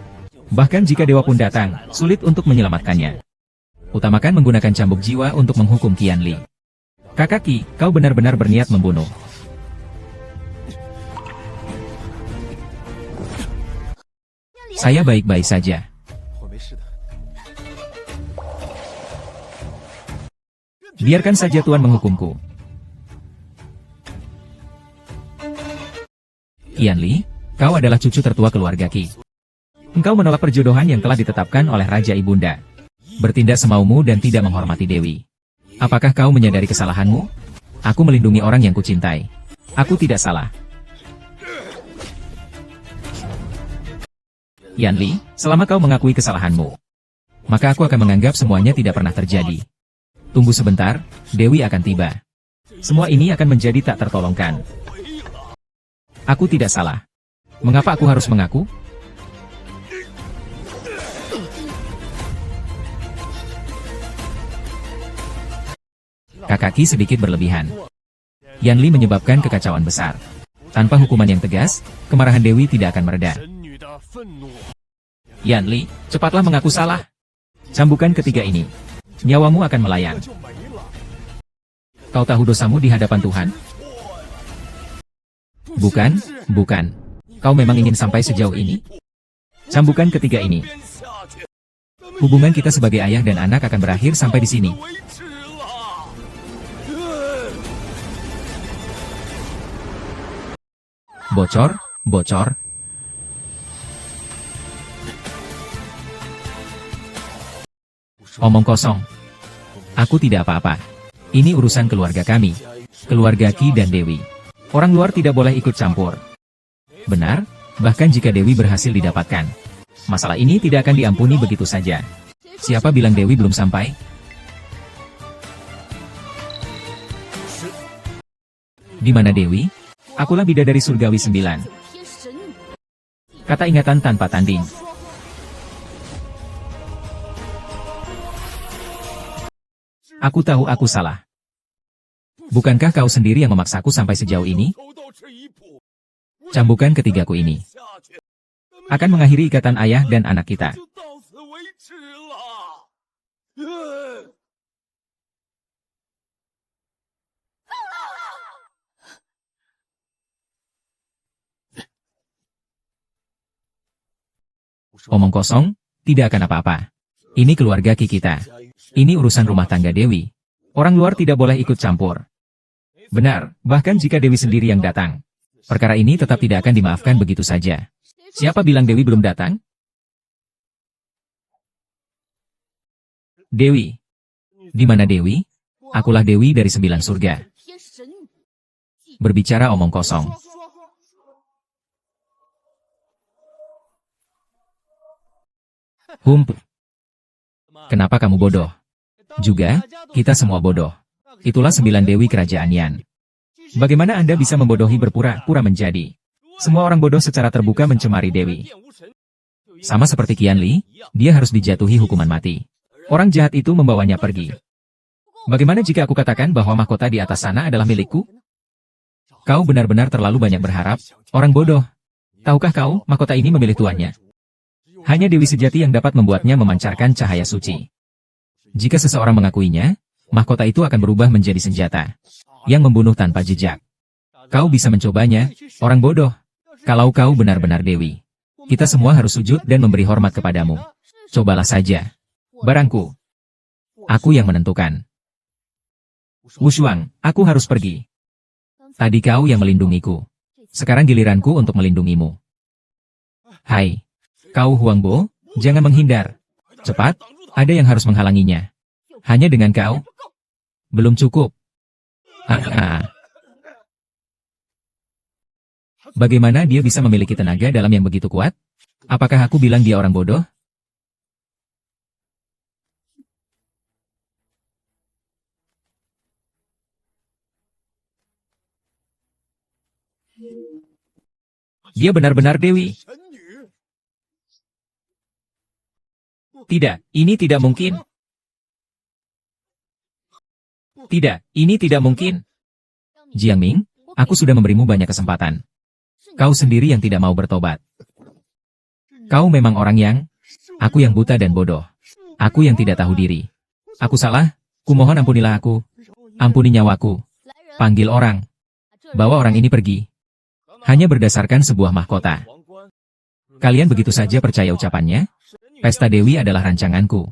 Bahkan jika dewa pun datang, sulit untuk menyelamatkannya. Utamakan menggunakan cambuk jiwa untuk menghukum Qianli. Kakak Qi, kau benar-benar berniat membunuh. Saya baik-baik saja. Biarkan saja Tuan menghukumku. Qianli, kau adalah cucu tertua keluarga Qi. Engkau menolak perjodohan yang telah ditetapkan oleh Raja Ibunda. Bertindak semaumu dan tidak menghormati Dewi. Apakah kau menyadari kesalahanmu? Aku melindungi orang yang kucintai. Aku tidak salah. Yanli, selama kau mengakui kesalahanmu, maka aku akan menganggap semuanya tidak pernah terjadi. Tunggu sebentar, Dewi akan tiba. Semua ini akan menjadi tak tertolongkan. Aku tidak salah. Mengapa aku harus mengaku? Kakaki sedikit berlebihan. Yan Li menyebabkan kekacauan besar. Tanpa hukuman yang tegas, kemarahan Dewi tidak akan mereda. Yan Li, cepatlah mengaku salah. Cambukan ketiga ini. Nyawamu akan melayang. Kau tahu dosamu di hadapan Tuhan? Bukan, bukan. Kau memang ingin sampai sejauh ini? Cambukan ketiga ini. Hubungan kita sebagai ayah dan anak akan berakhir sampai di sini. Bocor, bocor. Omong kosong. Aku tidak apa-apa. Ini urusan keluarga kami. Keluarga Qi dan Dewi. Orang luar tidak boleh ikut campur. Benar, bahkan jika Dewi berhasil didapatkan. Masalah ini tidak akan diampuni begitu saja. Siapa bilang Dewi belum sampai? Di mana Dewi? Akulah bidadari surgawi 9. Kata ingatan tanpa tanding. Aku tahu aku salah. Bukankah kau sendiri yang memaksaku sampai sejauh ini? Cambukan ketigaku ini akan mengakhiri ikatan ayah dan anak kita. Omong kosong, tidak akan apa-apa. Ini keluarga Qi kita. Ini urusan rumah tangga Dewi. Orang luar tidak boleh ikut campur. Benar, bahkan jika Dewi sendiri yang datang. Perkara ini tetap tidak akan dimaafkan begitu saja. Siapa bilang Dewi belum datang? Dewi. Di mana Dewi? Akulah Dewi dari 9 surga. Berbicara omong kosong. Kenapa kamu bodoh? Juga, kita semua bodoh. Itulah 9 Dewi Kerajaan Yan. Bagaimana Anda bisa membodohi berpura-pura menjadi? Semua orang bodoh secara terbuka mencemari Dewi. Sama seperti Qian Li, dia harus dijatuhi hukuman mati. Orang jahat itu membawanya pergi. Bagaimana jika aku katakan bahwa mahkota di atas sana adalah milikku? Kau benar-benar terlalu banyak berharap, orang bodoh. Tahukah kau, mahkota ini memilih tuannya? Hanya Dewi sejati yang dapat membuatnya memancarkan cahaya suci. Jika seseorang mengakuinya, mahkota itu akan berubah menjadi senjata yang membunuh tanpa jejak. Kau bisa mencobanya, orang bodoh. Kalau kau benar-benar Dewi, kita semua harus sujud dan memberi hormat kepadamu. Cobalah saja. Barangku. Aku yang menentukan. Wushuang, aku harus pergi. Tadi kau yang melindungiku. Sekarang giliranku untuk melindungimu. Hai. Kau Huangbo, jangan menghindar. Cepat, ada yang harus menghalanginya. Hanya dengan kau. Belum cukup. Bagaimana dia bisa memiliki tenaga dalam yang begitu kuat? Apakah aku bilang dia orang bodoh? Dia benar-benar Dewi. Tidak, ini tidak mungkin. Tidak, ini tidak mungkin. Jiangming, aku sudah memberimu banyak kesempatan. Kau sendiri yang tidak mau bertobat. Kau memang orang yang... Aku yang buta dan bodoh. Aku yang tidak tahu diri. Aku salah, kumohon ampunilah aku. Ampuni nyawaku. Panggil orang. Bawa orang ini pergi. Hanya berdasarkan sebuah mahkota. Kalian begitu saja percaya ucapannya? Pesta Dewi adalah rancanganku.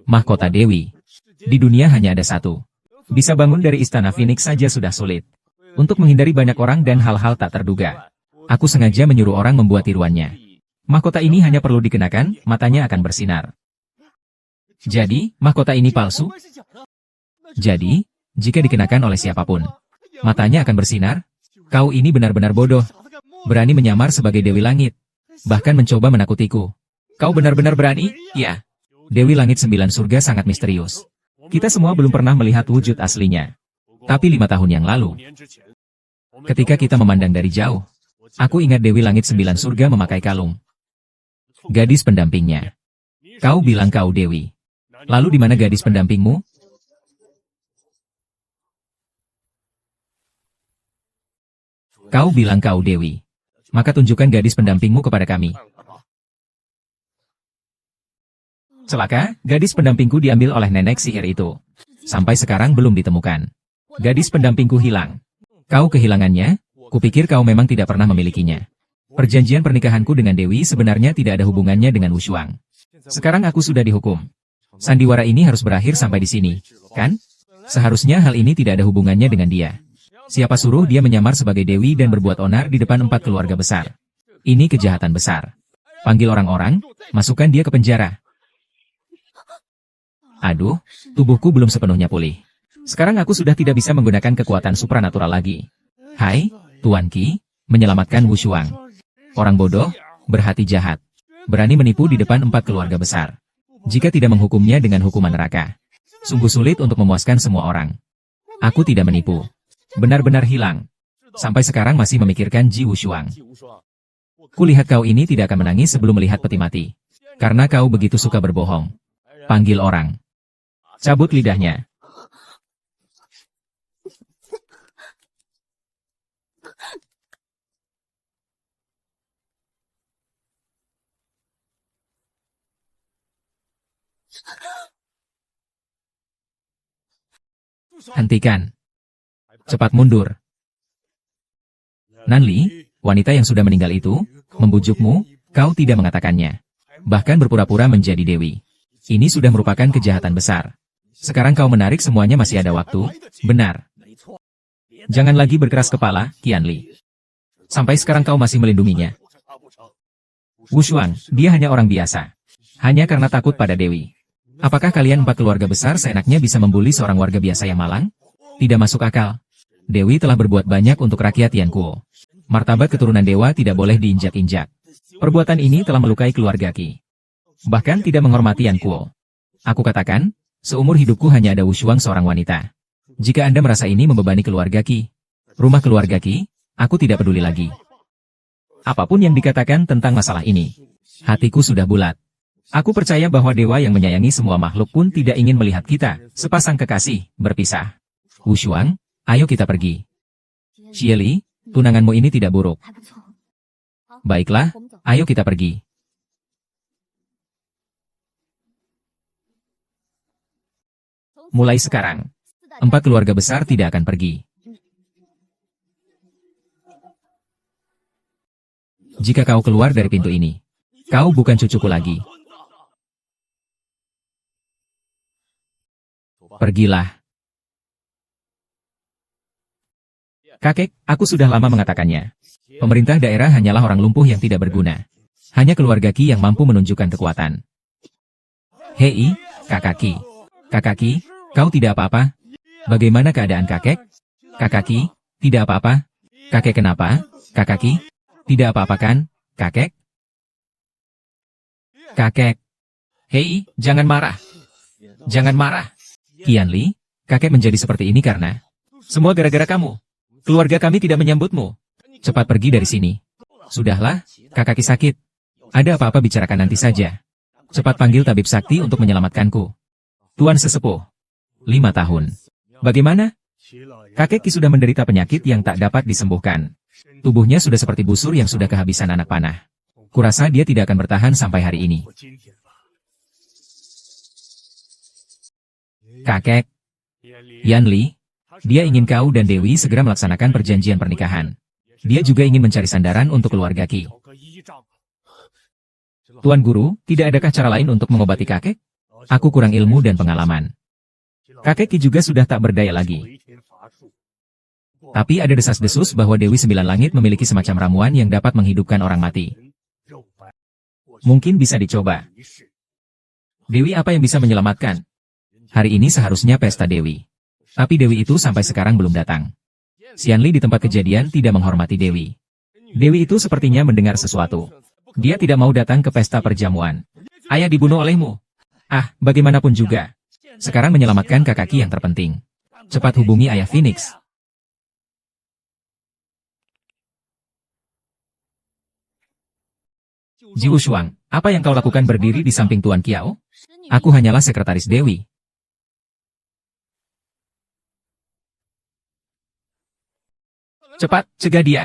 Mahkota Dewi. Di dunia hanya ada satu. Bisa bangun dari istana Phoenix saja sudah sulit. Untuk menghindari banyak orang dan hal-hal tak terduga. Aku sengaja menyuruh orang membuat tiruannya. Mahkota ini hanya perlu dikenakan, matanya akan bersinar. Jadi, mahkota ini palsu? Jadi, jika dikenakan oleh siapapun, matanya akan bersinar? Kau ini benar-benar bodoh. Berani menyamar sebagai Dewi Langit. Bahkan mencoba menakutiku. Kau benar-benar berani? Ya. Dewi Langit 9 surga sangat misterius. Kita semua belum pernah melihat wujud aslinya. Tapi 5 tahun yang lalu, ketika kita memandang dari jauh, aku ingat Dewi Langit 9 surga memakai kalung. Gadis pendampingnya. Kau bilang kau Dewi. Lalu di mana gadis pendampingmu? Kau bilang kau Dewi. Maka tunjukkan gadis pendampingmu kepada kami. Celaka, gadis pendampingku diambil oleh nenek sihir itu. Sampai sekarang belum ditemukan. Gadis pendampingku hilang. Kau kehilangannya? Kupikir kau memang tidak pernah memilikinya. Perjanjian pernikahanku dengan Dewi sebenarnya tidak ada hubungannya dengan Wushuang. Sekarang aku sudah dihukum. Sandiwara ini harus berakhir sampai di sini, kan? Seharusnya hal ini tidak ada hubungannya dengan dia. Siapa suruh dia menyamar sebagai Dewi dan berbuat onar di depan 4 keluarga besar? Ini kejahatan besar. Panggil orang-orang, masukkan dia ke penjara. Aduh, tubuhku belum sepenuhnya pulih. Sekarang aku sudah tidak bisa menggunakan kekuatan supranatural lagi. Hai, Tuan Qi, menyelamatkan Wushuang. Orang bodoh, berhati jahat. Berani menipu di depan 4 keluarga besar. Jika tidak menghukumnya dengan hukuman neraka. Sungguh sulit untuk memuaskan semua orang. Aku tidak menipu. Benar-benar hilang. Sampai sekarang masih memikirkan Ji Wushuang. Kulihat kau ini tidak akan menangis sebelum melihat peti mati. Karena kau begitu suka berbohong. Panggil orang. Cabut lidahnya. Hentikan. Cepat mundur. Nanli, wanita yang sudah meninggal itu, membujukmu, kau tidak mengatakannya. Bahkan berpura-pura menjadi Dewi. Ini sudah merupakan kejahatan besar. Sekarang kau menarik semuanya masih ada waktu, benar. Jangan lagi berkeras kepala, Qianli. Sampai sekarang kau masih melindunginya. Wushuang, dia hanya orang biasa. Hanya karena takut pada Dewi. Apakah kalian 4 keluarga besar seenaknya bisa membuli seorang warga biasa yang malang? Tidak masuk akal. Dewi telah berbuat banyak untuk rakyat Yankuo. Martabat keturunan dewa tidak boleh diinjak-injak. Perbuatan ini telah melukai keluarga Qi. Bahkan tidak menghormati Yankuo. Aku katakan, seumur hidupku hanya ada Wushuang seorang wanita. Jika Anda merasa ini membebani keluarga Qi, rumah keluarga Qi, aku tidak peduli lagi. Apapun yang dikatakan tentang masalah ini, hatiku sudah bulat. Aku percaya bahwa dewa yang menyayangi semua makhluk pun tidak ingin melihat kita, sepasang kekasih, berpisah. Wushuang, ayo kita pergi. Xieli, tunanganmu ini tidak buruk. Baiklah, ayo kita pergi. Mulai sekarang, 4 keluarga besar tidak akan pergi. Jika kau keluar dari pintu ini, kau bukan cucuku lagi. Pergilah. Kakek, aku sudah lama mengatakannya. Pemerintah daerah hanyalah orang lumpuh yang tidak berguna. Hanya keluarga Qi yang mampu menunjukkan kekuatan. Hei, Kakak Qi. Kakak Qi, kau tidak apa-apa? Bagaimana keadaan kakek? Kakak Qi, tidak apa-apa. Kakek kenapa? Kakak Qi, tidak apa-apa kan, kakek? Kakek. Hei, jangan marah. Jangan marah. Qianli, kakek menjadi seperti ini karena semua gara-gara kamu. Keluarga kami tidak menyambutmu. Cepat pergi dari sini. Sudahlah, kakak Qi sakit. Ada apa-apa bicarakan nanti saja. Cepat panggil tabib sakti untuk menyelamatkanku. Tuan sesepuh. 5 tahun. Bagaimana? Kakek Qi sudah menderita penyakit yang tak dapat disembuhkan. Tubuhnya sudah seperti busur yang sudah kehabisan anak panah. Kurasa dia tidak akan bertahan sampai hari ini. Kakek. Yanli. Dia ingin kau dan Dewi segera melaksanakan perjanjian pernikahan. Dia juga ingin mencari sandaran untuk keluarga Qi. Tuan Guru, tidak adakah cara lain untuk mengobati kakek? Aku kurang ilmu dan pengalaman. Kakek Qi juga sudah tak berdaya lagi. Tapi ada desas-desus bahwa Dewi Sembilan Langit memiliki semacam ramuan yang dapat menghidupkan orang mati. Mungkin bisa dicoba. Dewi apa yang bisa menyelamatkan? Hari ini seharusnya pesta Dewi. Tapi Dewi itu sampai sekarang belum datang. Xianli di tempat kejadian tidak menghormati Dewi. Dewi itu sepertinya mendengar sesuatu. Dia tidak mau datang ke pesta perjamuan. Ayah dibunuh olehmu. Ah, bagaimanapun juga. Sekarang menyelamatkan kakak Qi yang terpenting. Cepat hubungi Ayah Phoenix. Ji Wushuang, apa yang kau lakukan berdiri di samping Tuan Qiao? Aku hanyalah sekretaris Dewi. Cepat, cegah dia.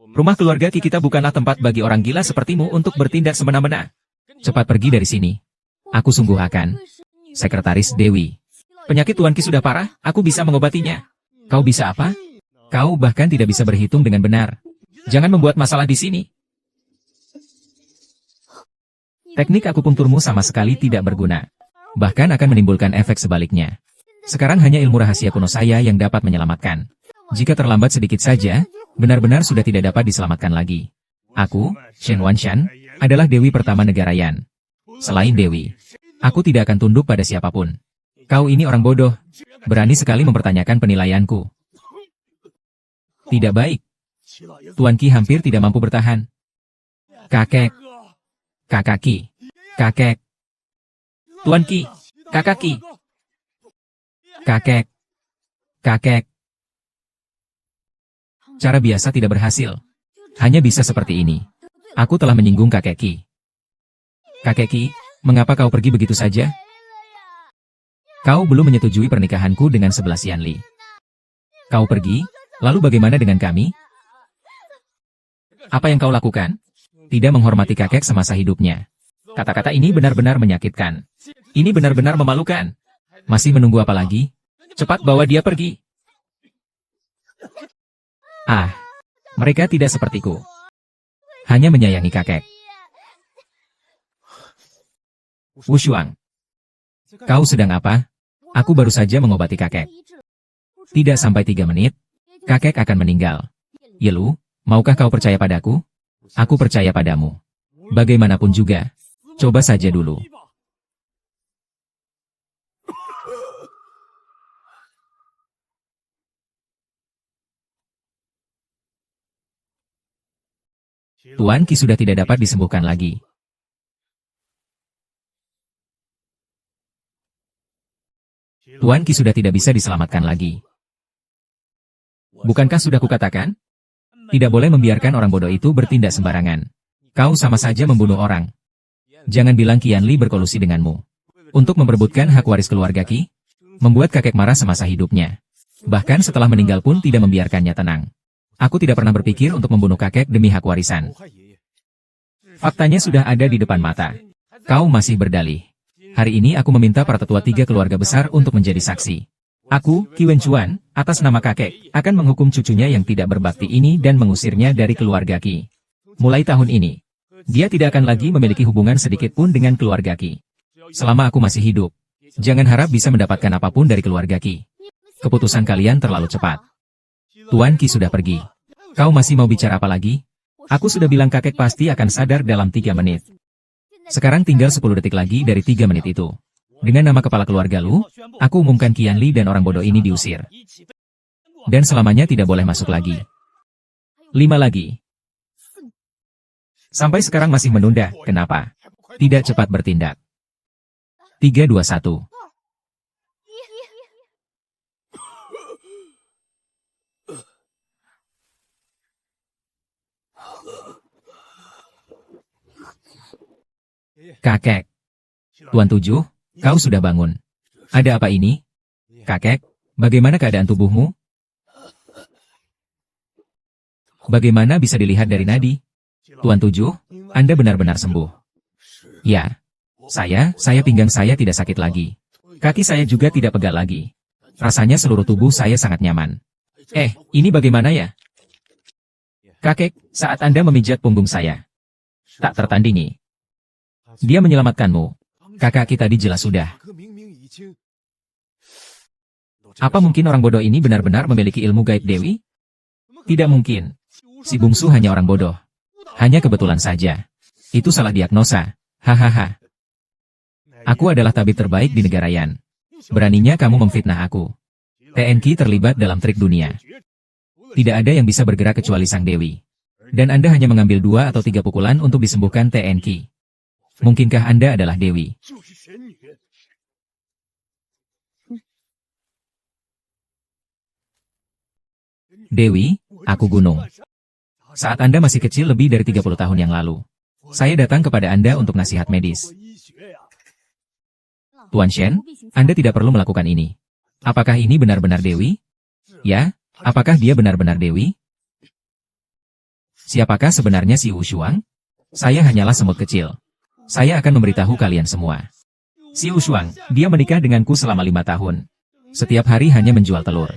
Rumah keluarga Ki kita bukanlah tempat bagi orang gila sepertimu untuk bertindak semena-mena. Cepat pergi dari sini. Aku sungguh akan. Sekretaris Dewi. Penyakit Tuan Ki sudah parah, aku bisa mengobatinya. Kau bisa apa? Kau bahkan tidak bisa berhitung dengan benar. Jangan membuat masalah di sini. Teknik akupunkturmu sama sekali tidak berguna. Bahkan akan menimbulkan efek sebaliknya. Sekarang hanya ilmu rahasia kuno saya yang dapat menyelamatkan. Jika terlambat sedikit saja, benar-benar sudah tidak dapat diselamatkan lagi. Aku, Shen Wanshan, adalah Dewi pertama negara Yan. Selain Dewi, aku tidak akan tunduk pada siapapun. Kau ini orang bodoh, berani sekali mempertanyakan penilaianku. Tidak baik. Tuan Ki hampir tidak mampu bertahan. Kakek. Kakak Ki. Kakek. Tuan Ki. Kakak Ki. Kakek. Kakek. Cara biasa tidak berhasil. Hanya bisa seperti ini. Aku telah menyinggung kakek Ki. Kakek Ki, mengapa kau pergi begitu saja? Kau belum menyetujui pernikahanku dengan 11 Yanli. Kau pergi, lalu bagaimana dengan kami? Apa yang kau lakukan? Tidak menghormati kakek semasa hidupnya. Kata-kata ini benar-benar menyakitkan. Ini benar-benar memalukan. Masih menunggu apa lagi? Cepat bawa dia pergi. Ah, mereka tidak sepertiku. Hanya menyayangi kakek. Wushuang. Kau sedang apa? Aku baru saja mengobati kakek. Tidak sampai 3 menit, kakek akan meninggal. Yelu, maukah kau percaya padaku? Aku percaya padamu. Bagaimanapun juga. Coba saja dulu. Tuan Ki sudah tidak dapat disembuhkan lagi. Tuan Ki sudah tidak bisa diselamatkan lagi. Bukankah sudah kukatakan? Tidak boleh membiarkan orang bodoh itu bertindak sembarangan. Kau sama saja membunuh orang. Jangan bilang Qian Li berkolusi denganmu. Untuk memperebutkan hak waris keluarga Ki, membuat kakek marah semasa hidupnya. Bahkan setelah meninggal pun tidak membiarkannya tenang. Aku tidak pernah berpikir untuk membunuh kakek demi hak warisan. Faktanya sudah ada di depan mata. Kau masih berdalih. Hari ini aku meminta para tetua 3 keluarga besar untuk menjadi saksi. Aku, Qi Wenchuan, atas nama kakek, akan menghukum cucunya yang tidak berbakti ini dan mengusirnya dari keluarga Qi. Mulai tahun ini, dia tidak akan lagi memiliki hubungan sedikit pun dengan keluarga Qi. Selama aku masih hidup, jangan harap bisa mendapatkan apapun dari keluarga Qi. Keputusan kalian terlalu cepat. Tuan Qi sudah pergi. Kau masih mau bicara apa lagi? Aku sudah bilang kakek pasti akan sadar dalam 3 menit. Sekarang tinggal 10 detik lagi dari 3 menit itu. Dengan nama kepala keluarga Lu, aku umumkan Qian Li dan orang bodoh ini diusir. Dan selamanya tidak boleh masuk lagi. 5 lagi. Sampai sekarang masih menunda, kenapa? Tidak cepat bertindak. 3, 2, 1. Kakek. Tuan 7, kau sudah bangun. Ada apa ini? Kakek, bagaimana keadaan tubuhmu? Bagaimana bisa dilihat dari nadi? Tuan 7, Anda benar-benar sembuh. Ya. Saya pinggang saya tidak sakit lagi. Kaki saya juga tidak pegal lagi. Rasanya seluruh tubuh saya sangat nyaman. Ini bagaimana ya? Kakek, saat Anda memijat punggung saya. Tak tertandingi. Dia menyelamatkanmu. Kakak kita tadi jelas sudah. Apa mungkin orang bodoh ini benar-benar memiliki ilmu gaib Dewi? Tidak mungkin. Si bungsu hanya orang bodoh. Hanya kebetulan saja. Itu salah diagnosa. Hahaha. Aku adalah tabib terbaik di negara Yan. Beraninya kamu memfitnah aku. TNQ terlibat dalam trik dunia. Tidak ada yang bisa bergerak kecuali sang Dewi. Dan Anda hanya mengambil 2 atau 3 pukulan untuk disembuhkan TNQ. Mungkinkah Anda adalah Dewi? Dewi, aku Gunung. Saat Anda masih kecil lebih dari 30 tahun yang lalu, saya datang kepada Anda untuk nasihat medis. Tuan Shen, Anda tidak perlu melakukan ini. Apakah ini benar-benar Dewi? Ya, apakah dia benar-benar dewi? Siapakah sebenarnya si Wu Shuang? Saya hanyalah semut kecil. Saya akan memberitahu kalian semua. Si Wu Shuang, dia menikah denganku selama 5 tahun. Setiap hari hanya menjual telur.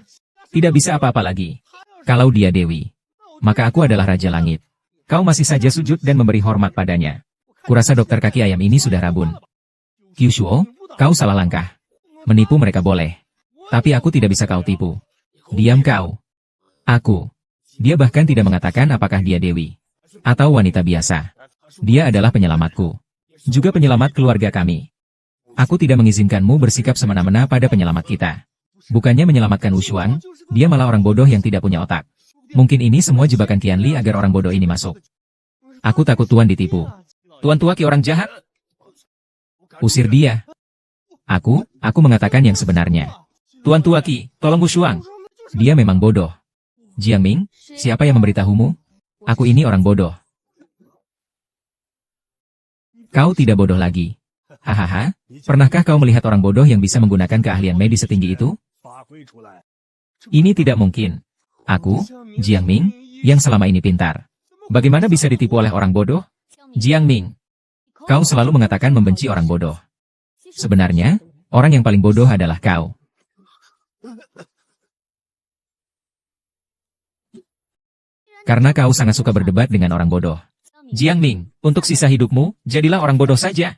Tidak bisa apa-apa lagi. Kalau dia dewi, maka aku adalah Raja Langit. Kau masih saja sujud dan memberi hormat padanya. Kurasa dokter kaki ayam ini sudah rabun. Qiu Shuo, kau salah langkah. Menipu mereka boleh. Tapi aku tidak bisa kau tipu. Diam kau. Aku. Dia bahkan tidak mengatakan apakah dia dewi. Atau wanita biasa. Dia adalah penyelamatku. Juga penyelamat keluarga kami. Aku tidak mengizinkanmu bersikap semena-mena pada penyelamat kita. Bukannya menyelamatkan Wu Shuang, dia malah orang bodoh yang tidak punya otak. Mungkin ini semua jebakan Qianli agar orang bodoh ini masuk. Aku takut Tuan ditipu. Tuan tua Qi orang jahat. Usir dia. Aku mengatakan yang sebenarnya. Tuan tua Qi, tolong Wu Shuang. Dia memang bodoh. Jiang Ming, siapa yang memberitahumu? Aku ini orang bodoh. Kau tidak bodoh lagi. Hahaha, pernahkah kau melihat orang bodoh yang bisa menggunakan keahlian medis setinggi itu? Ini tidak mungkin. Aku, Jiang Ming, yang selama ini pintar. Bagaimana bisa ditipu oleh orang bodoh? Jiang Ming, kau selalu mengatakan membenci orang bodoh. Sebenarnya, orang yang paling bodoh adalah kau. Karena kau sangat suka berdebat dengan orang bodoh. Jiang Ming, untuk sisa hidupmu, jadilah orang bodoh saja.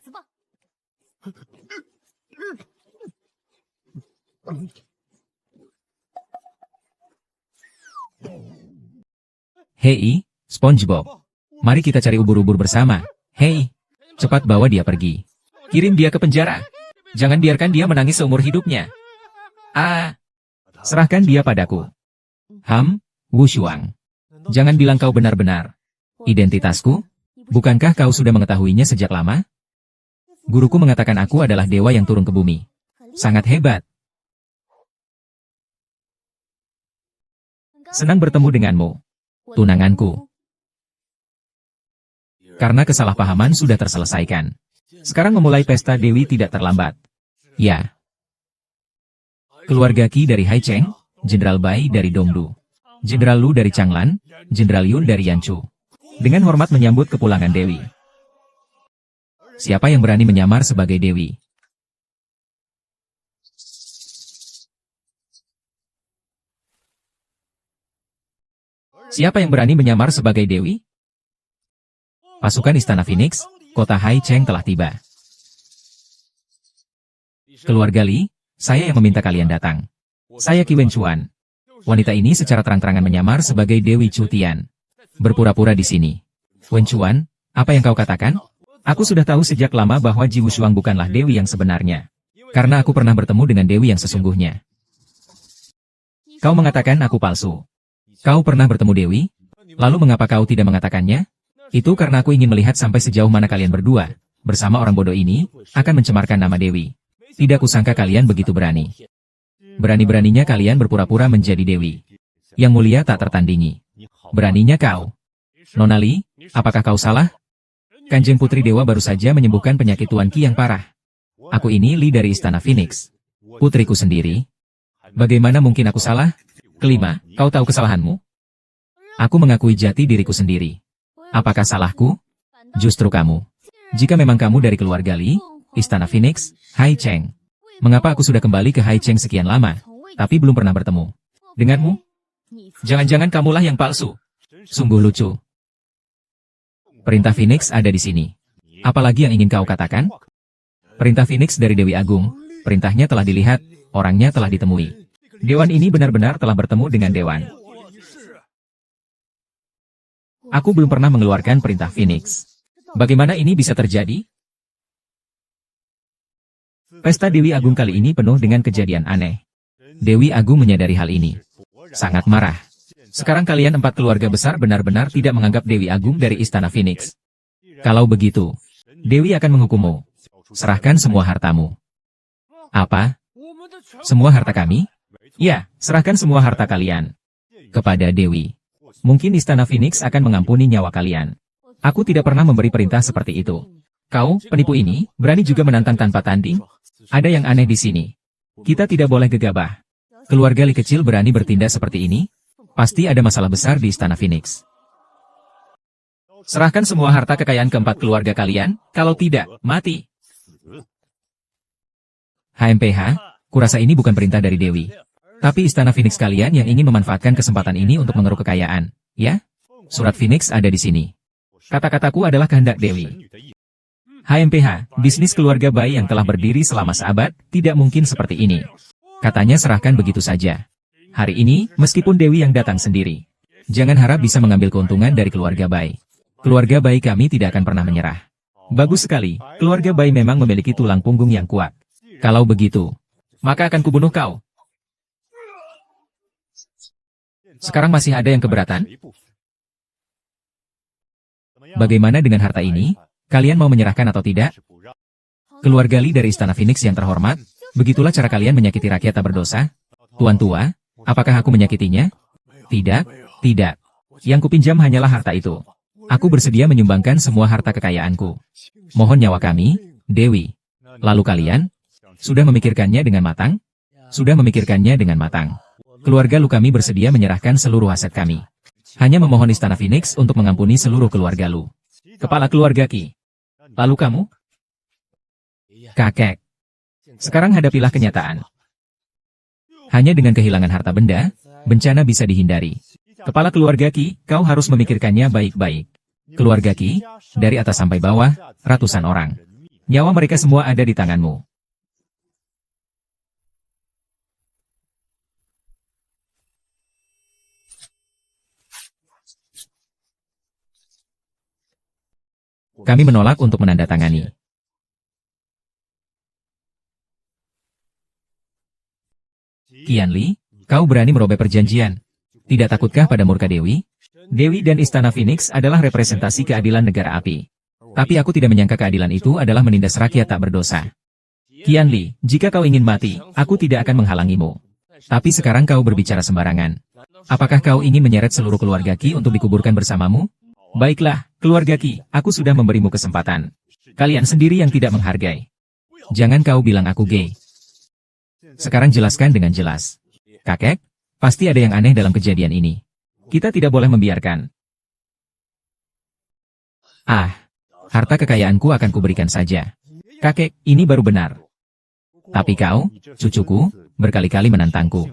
Hei, SpongeBob. Mari kita cari ubur-ubur bersama. Hei, cepat bawa dia pergi. Kirim dia ke penjara. Jangan biarkan dia menangis seumur hidupnya. Serahkan dia padaku. Wu Shuang. Jangan bilang kau benar-benar. Identitasku? Bukankah kau sudah mengetahuinya sejak lama? Guruku mengatakan aku adalah dewa yang turun ke bumi. Sangat hebat. Senang bertemu denganmu, tunanganku. Karena kesalahpahaman sudah terselesaikan. Sekarang memulai pesta Dewi tidak terlambat. Ya. Keluarga Qi dari Hai Cheng, Jenderal Bai dari Dongdu, Jenderal Lu dari Changlan, Jenderal Yun dari Yanchu. Dengan hormat menyambut kepulangan Dewi. Siapa yang berani menyamar sebagai Dewi? Siapa yang berani menyamar sebagai Dewi? Pasukan Istana Phoenix, kota Hai Cheng telah tiba. Keluarga Li, saya yang meminta kalian datang. Saya Qi Wenchuan. Wanita ini secara terang-terangan menyamar sebagai Dewi Chu Tian. Berpura-pura di sini. Wenchuan, apa yang kau katakan? Aku sudah tahu sejak lama bahwa Ji Wu Shuang bukanlah Dewi yang sebenarnya. Karena aku pernah bertemu dengan Dewi yang sesungguhnya. Kau mengatakan aku palsu. Kau pernah bertemu Dewi? Lalu mengapa kau tidak mengatakannya? Itu karena aku ingin melihat sampai sejauh mana kalian berdua, bersama orang bodoh ini, akan mencemarkan nama Dewi. Tidak kusangka kalian begitu berani. Berani-beraninya kalian berpura-pura menjadi Dewi. Yang mulia tak tertandingi. Beraninya kau. Nona Li, apakah kau salah? Kanjeng Putri Dewa baru saja menyembuhkan penyakit Tuan Qi yang parah. Aku ini Li dari Istana Phoenix. Putriku sendiri. Bagaimana mungkin aku salah? Kelima, kau tahu kesalahanmu? Aku mengakui jati diriku sendiri. Apakah salahku? Justru kamu. Jika memang kamu dari keluarga Li, Istana Phoenix, Hai Cheng. Mengapa aku sudah kembali ke Hai Cheng sekian lama, tapi belum pernah bertemu denganmu? Jangan-jangan kamulah yang palsu. Sungguh lucu. Perintah Phoenix ada di sini. Apalagi yang ingin kau katakan? Perintah Phoenix dari Dewi Agung, perintahnya telah dilihat, orangnya telah ditemui. Dewan ini benar-benar telah bertemu dengan Dewan. Aku belum pernah mengeluarkan perintah Phoenix. Bagaimana ini bisa terjadi? Pesta Dewi Agung kali ini penuh dengan kejadian aneh. Dewi Agung menyadari hal ini. Sangat marah. Sekarang kalian 4 keluarga besar benar-benar tidak menganggap Dewi Agung dari Istana Phoenix. Kalau begitu, Dewi akan menghukummu. Serahkan semua hartamu. Apa? Semua harta kami? Ya, serahkan semua harta kalian kepada Dewi. Mungkin Istana Phoenix akan mengampuni nyawa kalian. Aku tidak pernah memberi perintah seperti itu. Kau, penipu ini, berani juga menantang tanpa tanding? Ada yang aneh di sini. Kita tidak boleh gegabah. Keluarga Li kecil berani bertindak seperti ini? Pasti ada masalah besar di Istana Phoenix. Serahkan semua harta kekayaan keempat keluarga kalian, kalau tidak, mati. HMPH, kurasa ini bukan perintah dari Dewi. Tapi Istana Phoenix kalian yang ingin memanfaatkan kesempatan ini untuk mengeruk kekayaan, ya? Surat Phoenix ada di sini. Kata-kataku adalah kehendak Dewi. HMPH, bisnis keluarga bayi yang telah berdiri selama seabad, tidak mungkin seperti ini. Katanya serahkan begitu saja. Hari ini, meskipun Dewi yang datang sendiri, jangan harap bisa mengambil keuntungan dari keluarga bayi. Keluarga bayi kami tidak akan pernah menyerah. Bagus sekali, keluarga bayi memang memiliki tulang punggung yang kuat. Kalau begitu, maka akan kubunuh kau. Sekarang masih ada yang keberatan? Bagaimana dengan harta ini? Kalian mau menyerahkan atau tidak? Keluarga Li dari Istana Phoenix yang terhormat, begitulah cara kalian menyakiti rakyat tak berdosa? Tuan tua, apakah aku menyakitinya? Tidak, tidak. Yang kupinjam hanyalah harta itu. Aku bersedia menyumbangkan semua harta kekayaanku. Mohon nyawa kami, Dewi. Lalu kalian? Sudah memikirkannya dengan matang? Sudah memikirkannya dengan matang. Keluarga Lu kami bersedia menyerahkan seluruh aset kami. Hanya memohon Istana Phoenix untuk mengampuni seluruh keluarga Lu. Kepala keluarga Ki. Lalu kamu? Kakek. Sekarang hadapilah kenyataan. Hanya dengan kehilangan harta benda, bencana bisa dihindari. Kepala keluarga Ki, kau harus memikirkannya baik-baik. Keluarga Ki, dari atas sampai bawah, ratusan orang. Nyawa mereka semua ada di tanganmu. Kami menolak untuk menandatangani. Qianli, kau berani merobek perjanjian. Tidak takutkah pada murka Dewi? Dewi dan Istana Phoenix adalah representasi keadilan negara api. Tapi aku tidak menyangka keadilan itu adalah menindas rakyat tak berdosa. Qianli, jika kau ingin mati, aku tidak akan menghalangimu. Tapi sekarang kau berbicara sembarangan. Apakah kau ingin menyeret seluruh keluarga Qi untuk dikuburkan bersamamu? Baiklah, keluarga Qi, aku sudah memberimu kesempatan. Kalian sendiri yang tidak menghargai. Jangan kau bilang aku gay. Sekarang jelaskan dengan jelas. Kakek, pasti ada yang aneh dalam kejadian ini. Kita tidak boleh membiarkan. Harta kekayaanku akan kuberikan saja. Kakek, ini baru benar. Tapi kau, cucuku, berkali-kali menantangku.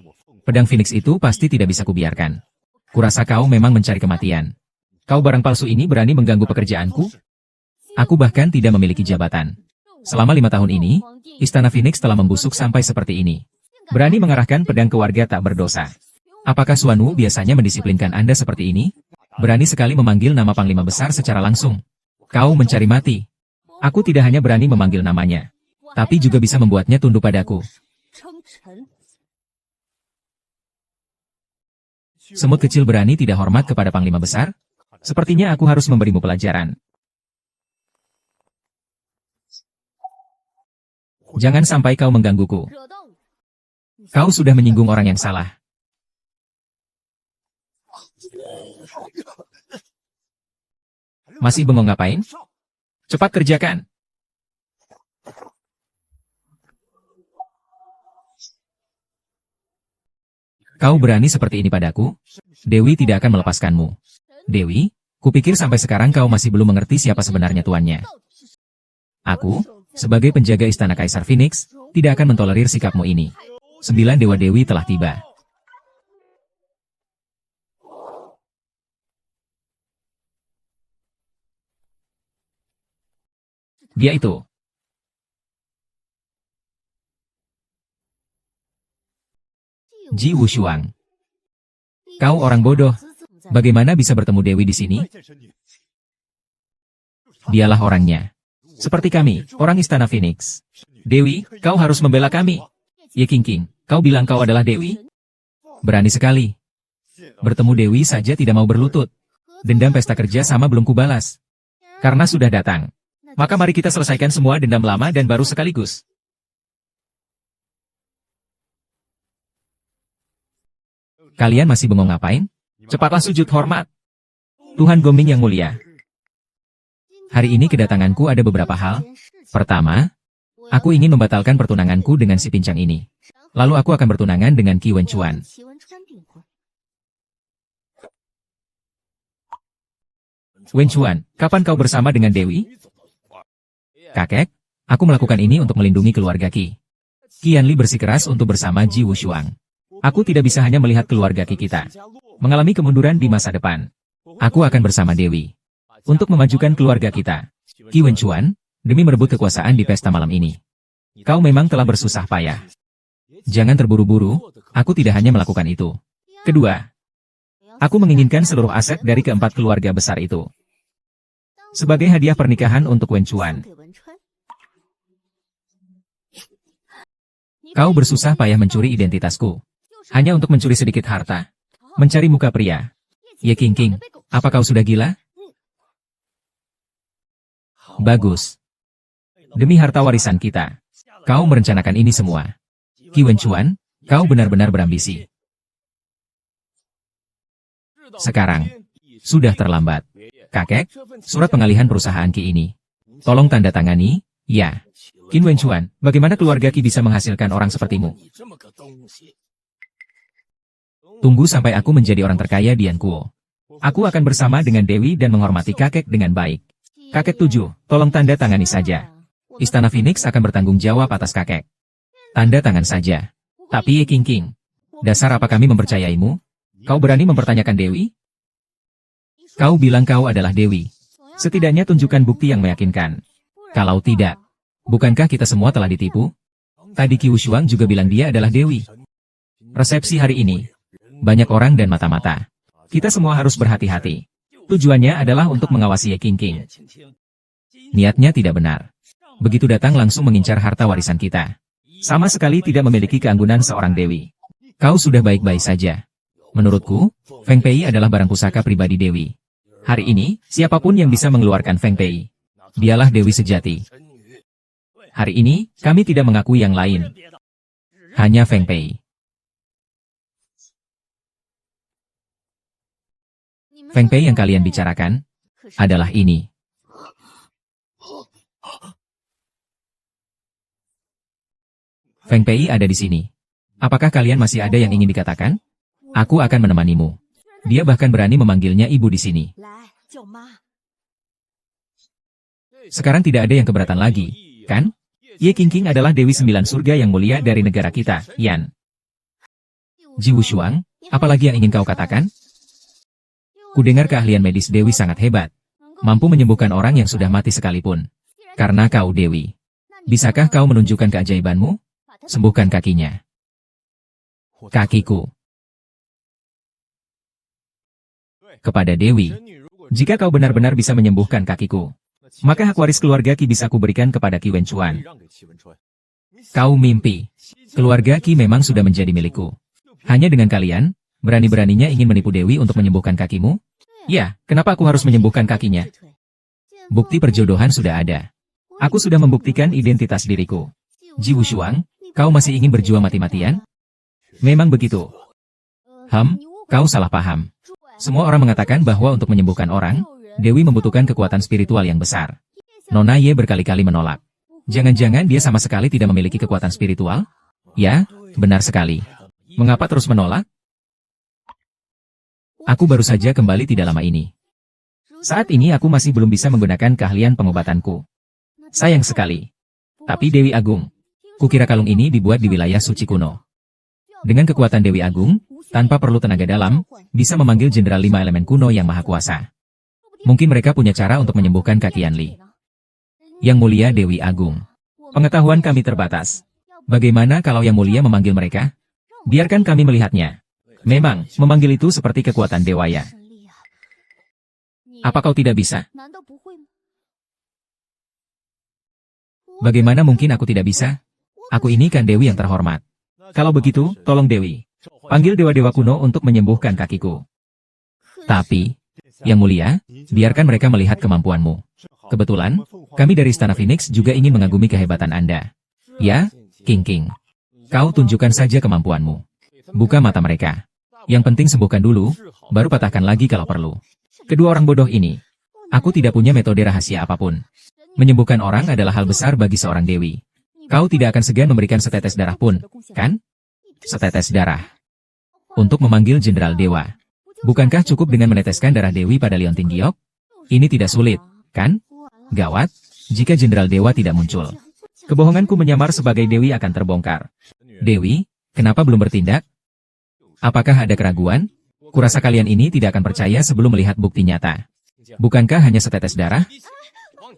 Pedang Phoenix itu pasti tidak bisa kubiarkan. Kurasa kau memang mencari kematian. Kau barang palsu ini berani mengganggu pekerjaanku? Aku bahkan tidak memiliki jabatan. Selama 5 tahun ini, Istana Phoenix telah membusuk sampai seperti ini. Berani mengarahkan pedang ke warga tak berdosa. Apakah Suanu biasanya mendisiplinkan Anda seperti ini? Berani sekali memanggil nama Panglima Besar secara langsung. Kau mencari mati. Aku tidak hanya berani memanggil namanya, tapi juga bisa membuatnya tunduk padaku. Semut kecil berani tidak hormat kepada Panglima Besar? Sepertinya aku harus memberimu pelajaran. Jangan sampai kau menggangguku. Kau sudah menyinggung orang yang salah. Masih bengong ngapain? Cepat kerjakan. Kau berani seperti ini padaku? Dewi tidak akan melepaskanmu. Dewi, kupikir sampai sekarang kau masih belum mengerti siapa sebenarnya tuannya. Aku, sebagai penjaga istana Kaisar Phoenix, tidak akan mentolerir sikapmu ini. 9 dewa dewi telah tiba. Dia itu. Ji Wushuang. Kau orang bodoh. Bagaimana bisa bertemu Dewi di sini? Dialah orangnya. Seperti kami, orang Istana Phoenix. Dewi, kau harus membela kami. Ye Qingqing, kau bilang kau adalah Dewi? Berani sekali. Bertemu Dewi saja tidak mau berlutut. Dendam pesta kerja sama belum kubalas. Karena sudah datang. Maka mari kita selesaikan semua dendam lama dan baru sekaligus. Kalian masih bengong ngapain? Cepatlah sujud hormat. Tuhan Goming yang mulia. Hari ini kedatanganku ada beberapa hal. Pertama, aku ingin membatalkan pertunanganku dengan si pincang ini. Lalu aku akan bertunangan dengan Qi Wenchuan. Wenchuan, kapan kau bersama dengan Dewi? Kakek, aku melakukan ini untuk melindungi keluarga Qi. Qianli bersikeras untuk bersama Ji Wushuang. Aku tidak bisa hanya melihat keluarga Qi kita mengalami kemunduran di masa depan. Aku akan bersama Dewi untuk memajukan keluarga kita. Qi Wenchuan, demi merebut kekuasaan di pesta malam ini, kau memang telah bersusah payah. Jangan terburu-buru, aku tidak hanya melakukan itu. Kedua, aku menginginkan seluruh aset dari keempat keluarga besar itu sebagai hadiah pernikahan untuk Wenchuan. Kau bersusah payah mencuri identitasku hanya untuk mencuri sedikit harta, mencari muka pria. Ye Qingqing, apa kau sudah gila? Bagus. Demi harta warisan kita, kau merencanakan ini semua. Qi Wenchuan, kau benar-benar berambisi. Sekarang, sudah terlambat. Kakek, surat pengalihan perusahaan Qi ini. Tolong tanda tangani, ya. Qi Wenchuan, bagaimana keluarga Qi bisa menghasilkan orang sepertimu? Tunggu sampai aku menjadi orang terkaya di Yankuo. Aku akan bersama dengan Dewi dan menghormati kakek dengan baik. Kakek 7, tolong tanda tangani saja. Istana Phoenix akan bertanggung jawab atas kakek. Tanda tangan saja. Tapi Ye Qingqing, dasar apa kami mempercayaimu? Kau berani mempertanyakan Dewi? Kau bilang kau adalah Dewi. Setidaknya tunjukkan bukti yang meyakinkan. Kalau tidak, bukankah kita semua telah ditipu? Tadi Qi Wushuang juga bilang dia adalah Dewi. Resepsi hari ini, banyak orang dan mata-mata. Kita semua harus berhati-hati. Tujuannya adalah untuk mengawasi Ye Qingqing. Niatnya tidak benar. Begitu datang langsung mengincar harta warisan kita. Sama sekali tidak memiliki keanggunan seorang Dewi. Kau sudah baik-baik saja. Menurutku, Feng Pei adalah barang pusaka pribadi Dewi. Hari ini, siapapun yang bisa mengeluarkan Feng Pei, dialah Dewi sejati. Hari ini, kami tidak mengakui yang lain. Hanya Feng Pei. Feng Pei yang kalian bicarakan adalah ini. Feng Pei ada di sini. Apakah kalian masih ada yang ingin dikatakan? Aku akan menemanimu. Dia bahkan berani memanggilnya ibu di sini. Sekarang tidak ada yang keberatan lagi, kan? Ye Qingqing adalah Dewi 9 surga yang mulia dari negara kita, Yan. Ji Wushuang, apalagi yang ingin kau katakan? Kudengar keahlian medis Dewi sangat hebat. Mampu menyembuhkan orang yang sudah mati sekalipun. Karena kau Dewi. Bisakah kau menunjukkan keajaibanmu? Sembuhkan kakinya. Kakiku. Kepada Dewi. Jika kau benar-benar bisa menyembuhkan kakiku, maka hak waris keluarga Qi bisa kuberikan kepada Qi Wenchuan. Kau mimpi. Keluarga Qi memang sudah menjadi milikku. Hanya dengan kalian, berani-beraninya ingin menipu Dewi untuk menyembuhkan kakimu? Ya, kenapa aku harus menyembuhkan kakinya? Bukti perjodohan sudah ada. Aku sudah membuktikan identitas diriku. Ji Wushuang, kau masih ingin berjuang mati-matian? Memang begitu. Kau salah paham. Semua orang mengatakan bahwa untuk menyembuhkan orang, Dewi membutuhkan kekuatan spiritual yang besar. Nona Ye berkali-kali menolak. Jangan-jangan dia sama sekali tidak memiliki kekuatan spiritual? Ya, benar sekali. Mengapa terus menolak? Aku baru saja kembali tidak lama ini. Saat ini aku masih belum bisa menggunakan keahlian pengobatanku. Sayang sekali. Tapi Dewi Agung, kukira kalung ini dibuat di wilayah suci kuno. Dengan kekuatan Dewi Agung, tanpa perlu tenaga dalam, bisa memanggil Jenderal 5 elemen kuno yang maha kuasa. Mungkin mereka punya cara untuk menyembuhkan kaki Yanli. Yang mulia Dewi Agung, pengetahuan kami terbatas. Bagaimana kalau yang mulia memanggil mereka? Biarkan kami melihatnya. Memang, memanggil itu seperti kekuatan dewaya. Apa kau tidak bisa? Bagaimana mungkin aku tidak bisa? Aku ini kan Dewi yang terhormat. Kalau begitu, tolong Dewi, panggil dewa-dewa kuno untuk menyembuhkan kakiku. Tapi, yang mulia, biarkan mereka melihat kemampuanmu. Kebetulan, kami dari Istana Phoenix juga ingin mengagumi kehebatan Anda. Ya, Qingqing. Kau tunjukkan saja kemampuanmu. Buka mata mereka. Yang penting sembuhkan dulu, baru patahkan lagi kalau perlu. Kedua orang bodoh ini. Aku tidak punya metode rahasia apapun. Menyembuhkan orang adalah hal besar bagi seorang Dewi. Kau tidak akan segan memberikan setetes darah pun, kan? Setetes darah. Untuk memanggil Jenderal Dewa. Bukankah cukup dengan meneteskan darah Dewi pada Liontin Giok? Ini tidak sulit, kan? Gawat, jika Jenderal Dewa tidak muncul. Kebohonganku menyamar sebagai Dewi akan terbongkar. Dewi, kenapa belum bertindak? Apakah ada keraguan? Kurasa kalian ini tidak akan percaya sebelum melihat bukti nyata. Bukankah hanya setetes darah?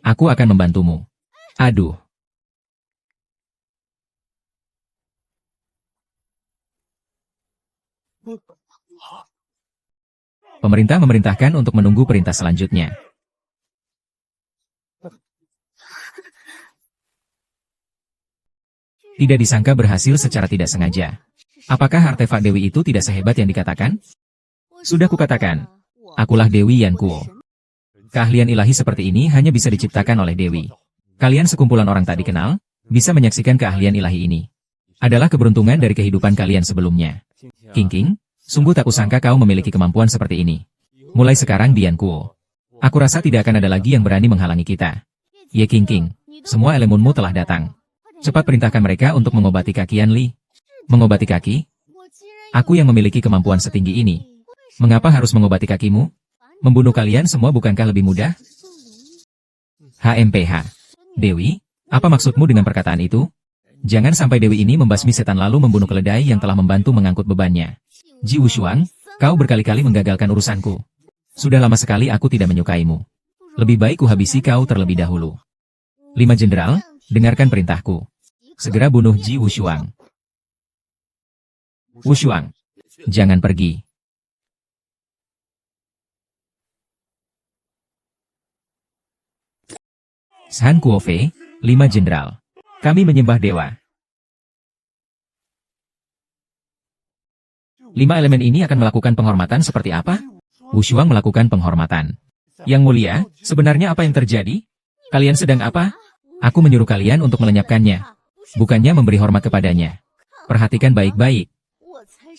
Aku akan membantumu. Aduh. Pemerintah memerintahkan untuk menunggu perintah selanjutnya. Tidak disangka berhasil secara tidak sengaja. Apakah artefak Dewi itu tidak sehebat yang dikatakan? Sudah kukatakan, akulah Dewi Yankuo. Keahlian ilahi seperti ini hanya bisa diciptakan oleh Dewi. Kalian sekumpulan orang tak dikenal, bisa menyaksikan keahlian ilahi ini. Adalah keberuntungan dari kehidupan kalian sebelumnya. King, sungguh tak kusangka kau memiliki kemampuan seperti ini. Mulai sekarang di Yankuo. Aku rasa tidak akan ada lagi yang berani menghalangi kita. Ye King, semua elemenmu telah datang. Cepat perintahkan mereka untuk mengobati kaki Yan Li. Mengobati kaki? Aku yang memiliki kemampuan setinggi ini. Mengapa harus mengobati kakimu? Membunuh kalian semua bukankah lebih mudah? HMPH. Dewi, apa maksudmu dengan perkataan itu? Jangan sampai Dewi ini membasmi setan lalu membunuh keledai yang telah membantu mengangkut bebannya. Ji Wushuang, kau berkali-kali menggagalkan urusanku. Sudah lama sekali aku tidak menyukaimu. Lebih baik kuhabisi kau terlebih dahulu. 5 Jenderal, dengarkan perintahku. Segera bunuh Ji Wushuang. Wushuang, jangan pergi. San Kuofei, 5 Jenderal. Kami menyembah dewa. 5 elemen ini akan melakukan penghormatan seperti apa? Wushuang melakukan penghormatan. Yang mulia, sebenarnya apa yang terjadi? Kalian sedang apa? Aku menyuruh kalian untuk melenyapkannya. Bukannya memberi hormat kepadanya. Perhatikan baik-baik.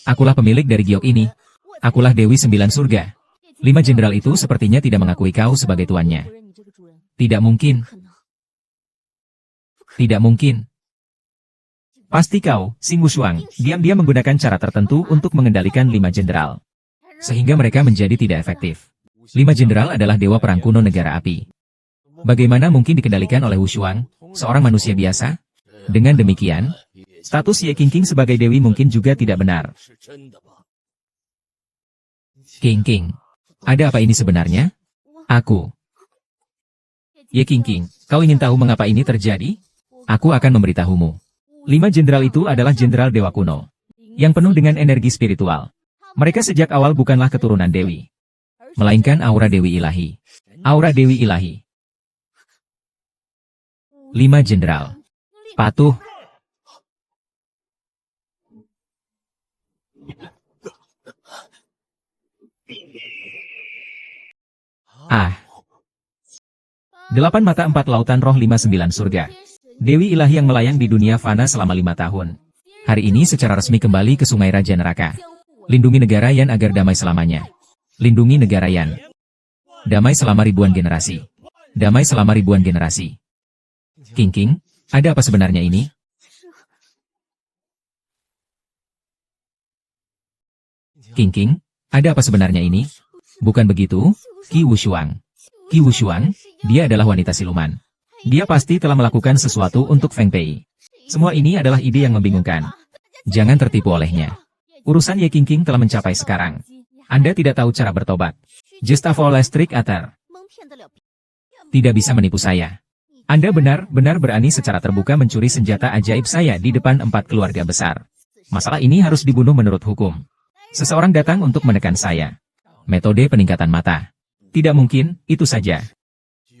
Akulah pemilik dari giok ini. Akulah Dewi 9 Surga. 5 Jenderal itu sepertinya tidak mengakui kau sebagai tuannya. Tidak mungkin. Tidak mungkin. Pasti kau, Xing Wushuang, diam-diam menggunakan cara tertentu untuk mengendalikan 5 Jenderal. Sehingga mereka menjadi tidak efektif. 5 Jenderal adalah dewa perang kuno negara api. Bagaimana mungkin dikendalikan oleh Wushuang, seorang manusia biasa? Dengan demikian, status Ye King sebagai dewi mungkin juga tidak benar. King, ada apa ini sebenarnya? Aku. Ye King, kau ingin tahu mengapa ini terjadi? Aku akan memberitahumu. 5 Jenderal itu adalah Jenderal Dewa kuno. Yang penuh dengan energi spiritual. Mereka sejak awal bukanlah keturunan Dewi. Melainkan aura Dewi ilahi. Aura Dewi ilahi. 5 Jenderal. Patuh. Ah. 8 mata 4 lautan roh 59 surga. Dewi ilahi yang melayang di dunia fana selama 5 tahun. Hari ini secara resmi kembali ke Sungai Raja Neraka. Lindungi negara Yan agar damai selamanya. Lindungi negara Yan. Damai selama ribuan generasi. Damai selama ribuan generasi. King, ada apa sebenarnya ini? King, ada apa sebenarnya ini? Bukan begitu, Qi Wushuang. Qi Wushuang, dia adalah wanita siluman. Dia pasti telah melakukan sesuatu untuk Feng Pei. Semua ini adalah ide yang membingungkan. Jangan tertipu olehnya. Urusan Ye King telah mencapai sekarang. Anda tidak tahu cara bertobat. Just a Electric Aether. Tidak bisa menipu saya. Anda benar-benar berani secara terbuka mencuri senjata ajaib saya di depan 4 keluarga besar. Masalah ini harus dibunuh menurut hukum. Seseorang datang untuk menekan saya. Metode peningkatan mata. Tidak mungkin, itu saja.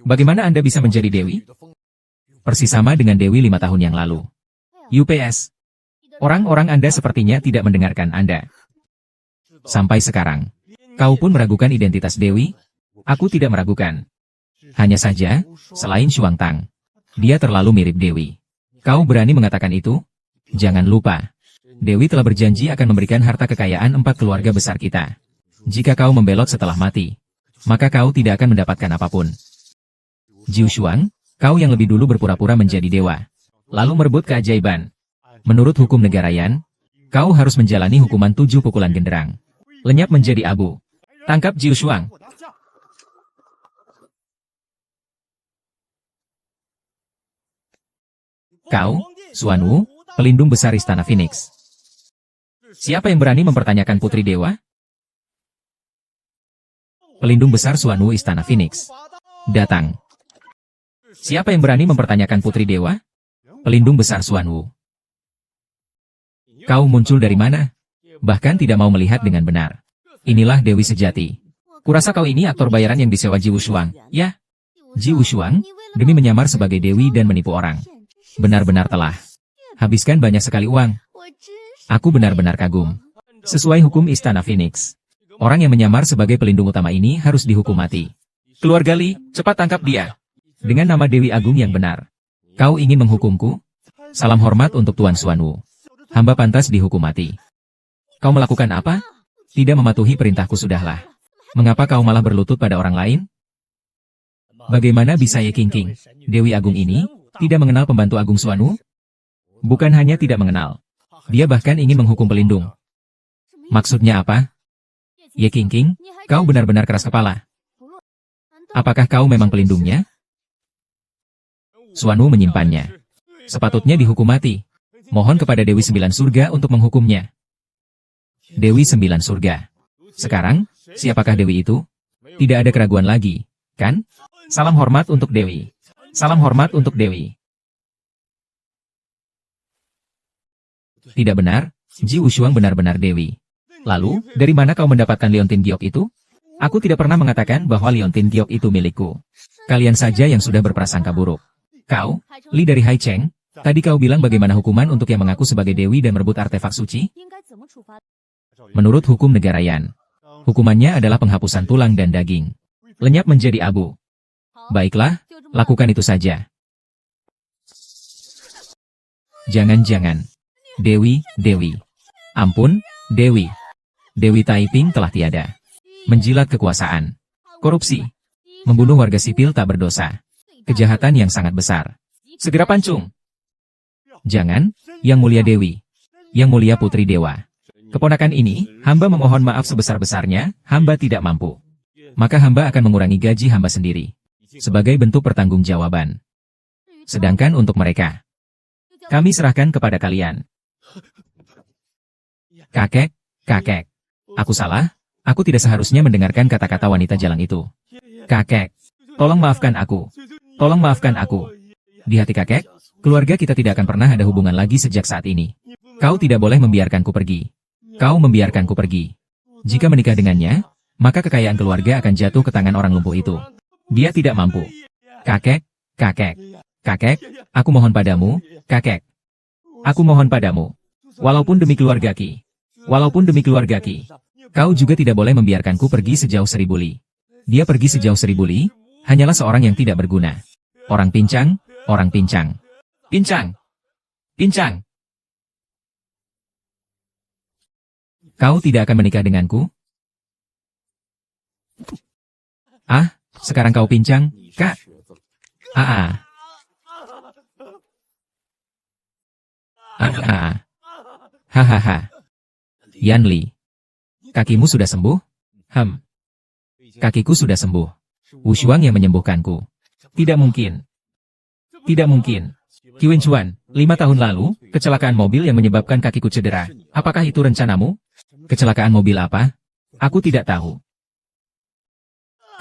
Bagaimana Anda bisa menjadi Dewi? Persis sama dengan Dewi 5 tahun yang lalu. UPS. Orang-orang Anda sepertinya tidak mendengarkan Anda. Sampai sekarang. Kau pun meragukan identitas Dewi? Aku tidak meragukan. Hanya saja, selain Shuang Tang, dia terlalu mirip Dewi. Kau berani mengatakan itu? Jangan lupa. Dewi telah berjanji akan memberikan harta kekayaan 4 keluarga besar kita. Jika kau membelot setelah mati, maka kau tidak akan mendapatkan apapun. Ji Wushuang, kau yang lebih dulu berpura-pura menjadi dewa, lalu merebut keajaiban. Menurut hukum negara Yan, Kau harus menjalani hukuman 7 pukulan genderang. Lenyap menjadi abu. Tangkap Jiu Shuang. Kau, Xuan Wu, pelindung besar Istana Phoenix. Siapa yang berani mempertanyakan Putri Dewa? Pelindung besar Xuan Wu Istana Phoenix. Datang. Siapa yang berani mempertanyakan Putri Dewa? Pelindung besar Xuan Wu. Kau muncul dari mana? Bahkan tidak mau melihat dengan benar. Inilah Dewi sejati. Kurasa kau ini aktor bayaran yang disewa Jiu Shuang, ya? Jiu Shuang, demi menyamar sebagai Dewi dan menipu orang. Benar-benar telah. Habiskan banyak sekali uang. Aku benar-benar kagum. Sesuai hukum Istana Phoenix, orang yang menyamar sebagai pelindung utama ini harus dihukum mati. Keluarga Li, cepat tangkap dia. Dengan nama Dewi Agung yang benar. Kau ingin menghukumku? Salam hormat untuk Tuan Xuan Wu. Hamba pantas dihukum mati. Kau melakukan apa? Tidak mematuhi perintahku sudahlah. Mengapa kau malah berlutut pada orang lain? Bagaimana bisa Ye Qingqing, Dewi Agung ini, tidak mengenal pembantu Agung Xuan Wu? Bukan hanya tidak mengenal. Dia bahkan ingin menghukum pelindung. Maksudnya apa? Ye Qingqing, kau benar-benar keras kepala. Apakah kau memang pelindungnya? Xuan Wu menyimpannya. Sepatutnya dihukum mati. Mohon kepada Dewi Sembilan Surga untuk menghukumnya. Dewi Sembilan Surga. Sekarang, siapakah Dewi itu? Tidak ada keraguan lagi, kan? Salam hormat untuk Dewi. Salam hormat untuk Dewi. Tidak benar, Jiu Shuang benar-benar Dewi. Lalu, dari mana kau mendapatkan Liontin Giok itu? Aku tidak pernah mengatakan bahwa Liontin Giok itu milikku. Kalian saja yang sudah berprasangka buruk. Kau, Li dari Hai Cheng, tadi kau bilang bagaimana hukuman untuk yang mengaku sebagai Dewi dan merebut artefak suci? Menurut hukum negara Yan, hukumannya adalah penghapusan tulang dan daging. Lenyap menjadi abu. Baiklah, lakukan itu saja. Jangan-jangan. Dewi. Ampun, Dewi. Dewi Taiping telah tiada. Menjilat kekuasaan. Korupsi. Membunuh warga sipil tak berdosa. Kejahatan yang sangat besar. Segera pancung. Jangan, Yang Mulia Dewi. Yang Mulia Putri Dewa. Keponakan ini, hamba memohon maaf sebesar-besarnya, hamba tidak mampu. Maka hamba akan mengurangi gaji hamba sendiri. Sebagai bentuk pertanggungjawaban. Sedangkan untuk mereka, kami serahkan kepada kalian. Kakek. Aku salah, aku tidak seharusnya mendengarkan kata-kata wanita jalan itu. Kakek, tolong maafkan aku. Tolong maafkan aku. Di hati kakek, keluarga kita tidak akan pernah ada hubungan lagi sejak saat ini. Kau tidak boleh membiarkanku pergi. Kau membiarkanku pergi. Jika menikah dengannya, maka kekayaan keluarga akan jatuh ke tangan orang lumpuh itu. Dia tidak mampu. Kakek, aku mohon padamu, kakek. Aku mohon padamu. Walaupun demi keluarga Ki. Kau juga tidak boleh membiarkanku pergi sejauh 1000 li. Dia pergi sejauh 1000 li, hanyalah seorang yang tidak berguna. Orang pincang. Kau tidak akan menikah denganku? Ah, sekarang kau pincang, Kak. Hahaha. Yan Li. Kakimu sudah sembuh? Kakiku sudah sembuh. Wu Shuang yang menyembuhkanku. Tidak mungkin. Qi Wenchuan, 5 tahun lalu, kecelakaan mobil yang menyebabkan kakiku cedera. Apakah itu rencanamu? Kecelakaan mobil apa? Aku tidak tahu.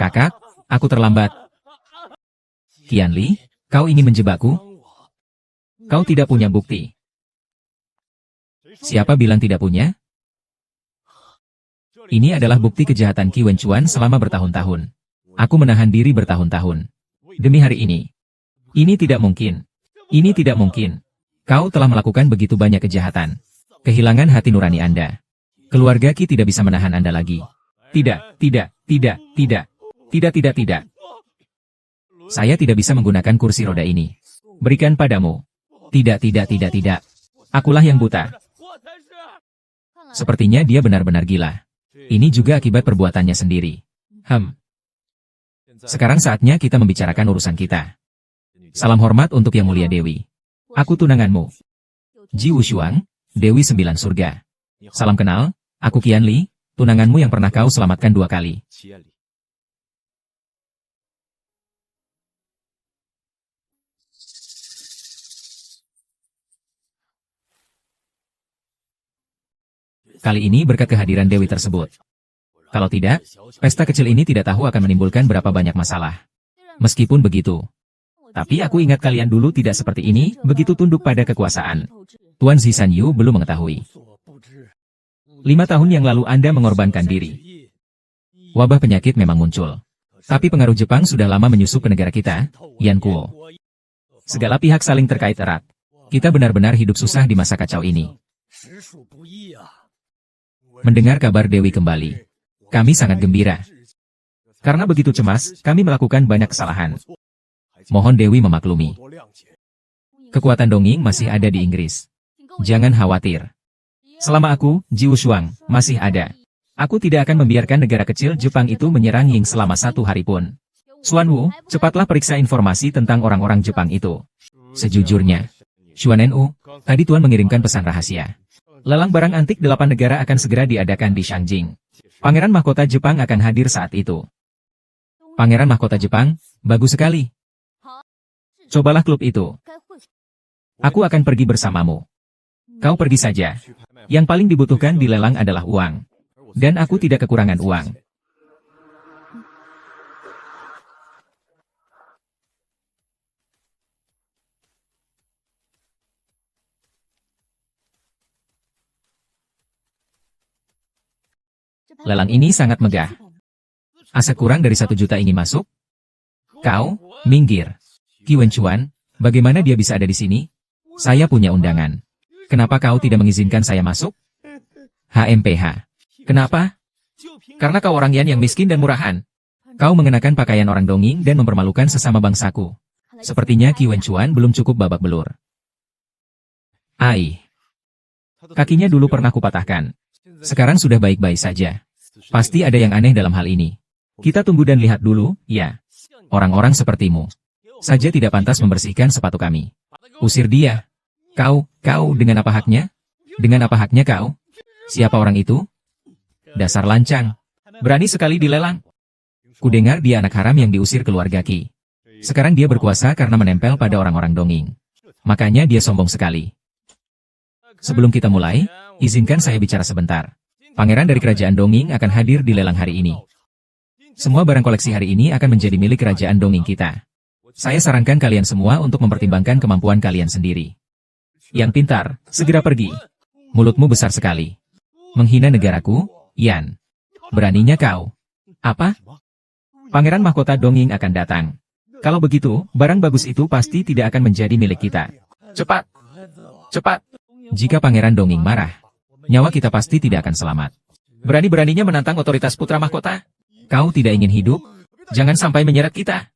Kakak, aku terlambat. Qian Li, kau ingin menjebakku? Kau tidak punya bukti. Siapa bilang tidak punya? Ini adalah bukti kejahatan Qi Wenchuan selama bertahun-tahun. Aku menahan diri bertahun-tahun. Demi hari ini. Ini tidak mungkin. Kau telah melakukan begitu banyak kejahatan. Kehilangan hati nurani Anda. Keluarga Qi tidak bisa menahan Anda lagi. Tidak. Saya tidak bisa menggunakan kursi roda ini. Berikan padamu. Tidak. Akulah yang buta. Sepertinya dia benar-benar gila. Ini juga akibat perbuatannya sendiri. Sekarang saatnya kita membicarakan urusan kita. Salam hormat untuk Yang Mulia Dewi. Aku tunanganmu. Jiu Shuang, Dewi Sembilan Surga. Salam kenal, aku Qianli, tunanganmu yang pernah kau selamatkan 2 kali. Kali ini berkat kehadiran Dewi tersebut. Kalau tidak, pesta kecil ini tidak tahu akan menimbulkan berapa banyak masalah. Meskipun begitu, tapi aku ingat kalian dulu tidak seperti ini, begitu tunduk pada kekuasaan. Tuan Zisan Yu belum mengetahui. 5 tahun yang lalu Anda mengorbankan diri. Wabah penyakit memang muncul. Tapi pengaruh Jepang sudah lama menyusup ke negara kita, Yan Kuo. Segala pihak saling terkait erat. Kita benar-benar hidup susah di masa kacau ini. Mendengar kabar Dewi kembali, kami sangat gembira. Karena begitu cemas, kami melakukan banyak kesalahan. Mohon Dewi memaklumi. Kekuatan dongeng masih ada di Inggris. Jangan khawatir. Selama aku, Jiu Shuang, masih ada. Aku tidak akan membiarkan negara kecil Jepang itu menyerang Ying selama 1 hari pun. Xuan Wu, cepatlah periksa informasi tentang orang-orang Jepang itu. Sejujurnya, Xuan Nu, tadi Tuan mengirimkan pesan rahasia. Lelang barang antik 8 negara akan segera diadakan di Shangjing. Pangeran Mahkota Jepang akan hadir saat itu. Pangeran Mahkota Jepang, bagus sekali. Cobalah klub itu. Aku akan pergi bersamamu. Kau pergi saja. Yang paling dibutuhkan di lelang adalah uang. Dan aku tidak kekurangan uang. Lelang ini sangat megah. Asa kurang dari 1 juta ingin masuk? Kau, minggir. Qi Wenchuan, bagaimana dia bisa ada di sini? Saya punya undangan. Kenapa kau tidak mengizinkan saya masuk? HMPH. Kenapa? Karena kau orang Yan yang miskin dan murahan. Kau mengenakan pakaian orang dongeng dan mempermalukan sesama bangsaku. Sepertinya Qi Wenchuan belum cukup babak belur. Ai. Kakinya dulu pernah kupatahkan. Sekarang sudah baik-baik saja. Pasti ada yang aneh dalam hal ini. Kita tunggu dan lihat dulu, ya. Orang-orang sepertimu saja tidak pantas membersihkan sepatu kami. Usir dia. Kau, dengan apa haknya? Dengan apa haknya kau? Siapa orang itu? Dasar lancang. Berani sekali dilelang. Kudengar dia anak haram yang diusir keluarga Qi. Sekarang dia berkuasa karena menempel pada orang-orang dongeng. Makanya dia sombong sekali. Sebelum kita mulai, izinkan saya bicara sebentar. Pangeran dari kerajaan dongeng akan hadir di lelang hari ini. Semua barang koleksi hari ini akan menjadi milik kerajaan dongeng kita. Saya sarankan kalian semua untuk mempertimbangkan kemampuan kalian sendiri. Yang pintar, segera pergi. Mulutmu besar sekali. Menghina negaraku, Yan. Beraninya kau. Apa? Pangeran Mahkota Dongeng akan datang. Kalau begitu, barang bagus itu pasti tidak akan menjadi milik kita. Cepat! Cepat! Jika Pangeran Dongeng marah, nyawa kita pasti tidak akan selamat. Berani-beraninya menantang otoritas putra mahkota? Kau tidak ingin hidup? Jangan sampai menyeret kita.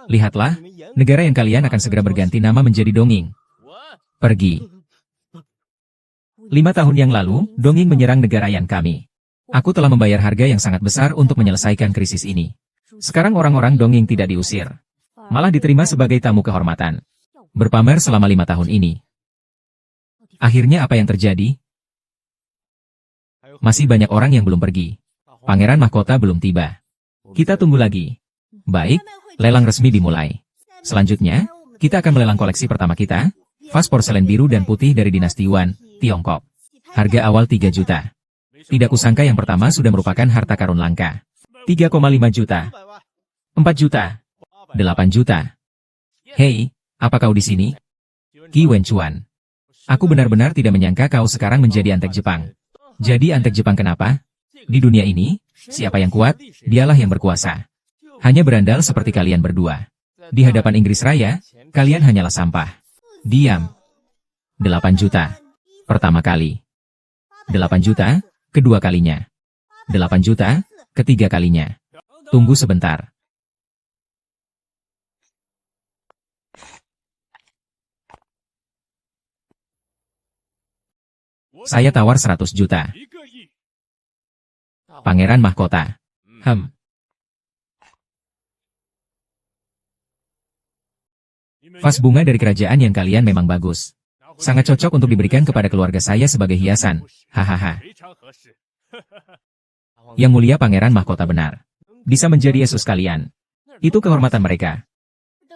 Lihatlah, negara yang kalian akan segera berganti nama menjadi Dongeng. Pergi. 5 tahun yang lalu, Dongeng menyerang negara yang kami. Aku telah membayar harga yang sangat besar untuk menyelesaikan krisis ini. Sekarang orang-orang Dongeng tidak diusir. Malah diterima sebagai tamu kehormatan. Berpamer selama 5 tahun ini. Akhirnya apa yang terjadi? Masih banyak orang yang belum pergi. Pangeran Mahkota belum tiba. Kita tunggu lagi. Baik, lelang resmi dimulai. Selanjutnya, kita akan melelang koleksi pertama kita, vas porselen biru dan putih dari dinasti Yuan, Tiongkok. Harga awal 3 juta. Tidak kusangka yang pertama sudah merupakan harta karun langka. 3,5 juta. 4 juta. 8 juta. Hei, apa kau di sini? Qi Wenchuan. Aku benar-benar tidak menyangka kau sekarang menjadi antek Jepang. Jadi antek Jepang kenapa? Di dunia ini, siapa yang kuat, dialah yang berkuasa. Hanya berandal seperti kalian berdua. Di hadapan Inggris Raya, kalian hanyalah sampah. Diam. 8 juta. Pertama kali. 8 juta, kedua kalinya. 8 juta, ketiga kalinya. Tunggu sebentar. Saya tawar 100 juta. Pangeran Mahkota. Vas bunga dari kerajaan yang kalian memang bagus. Sangat cocok untuk diberikan kepada keluarga saya sebagai hiasan. Hahaha. Yang mulia Pangeran Mahkota benar. Bisa menjadi Yesus kalian. Itu kehormatan mereka.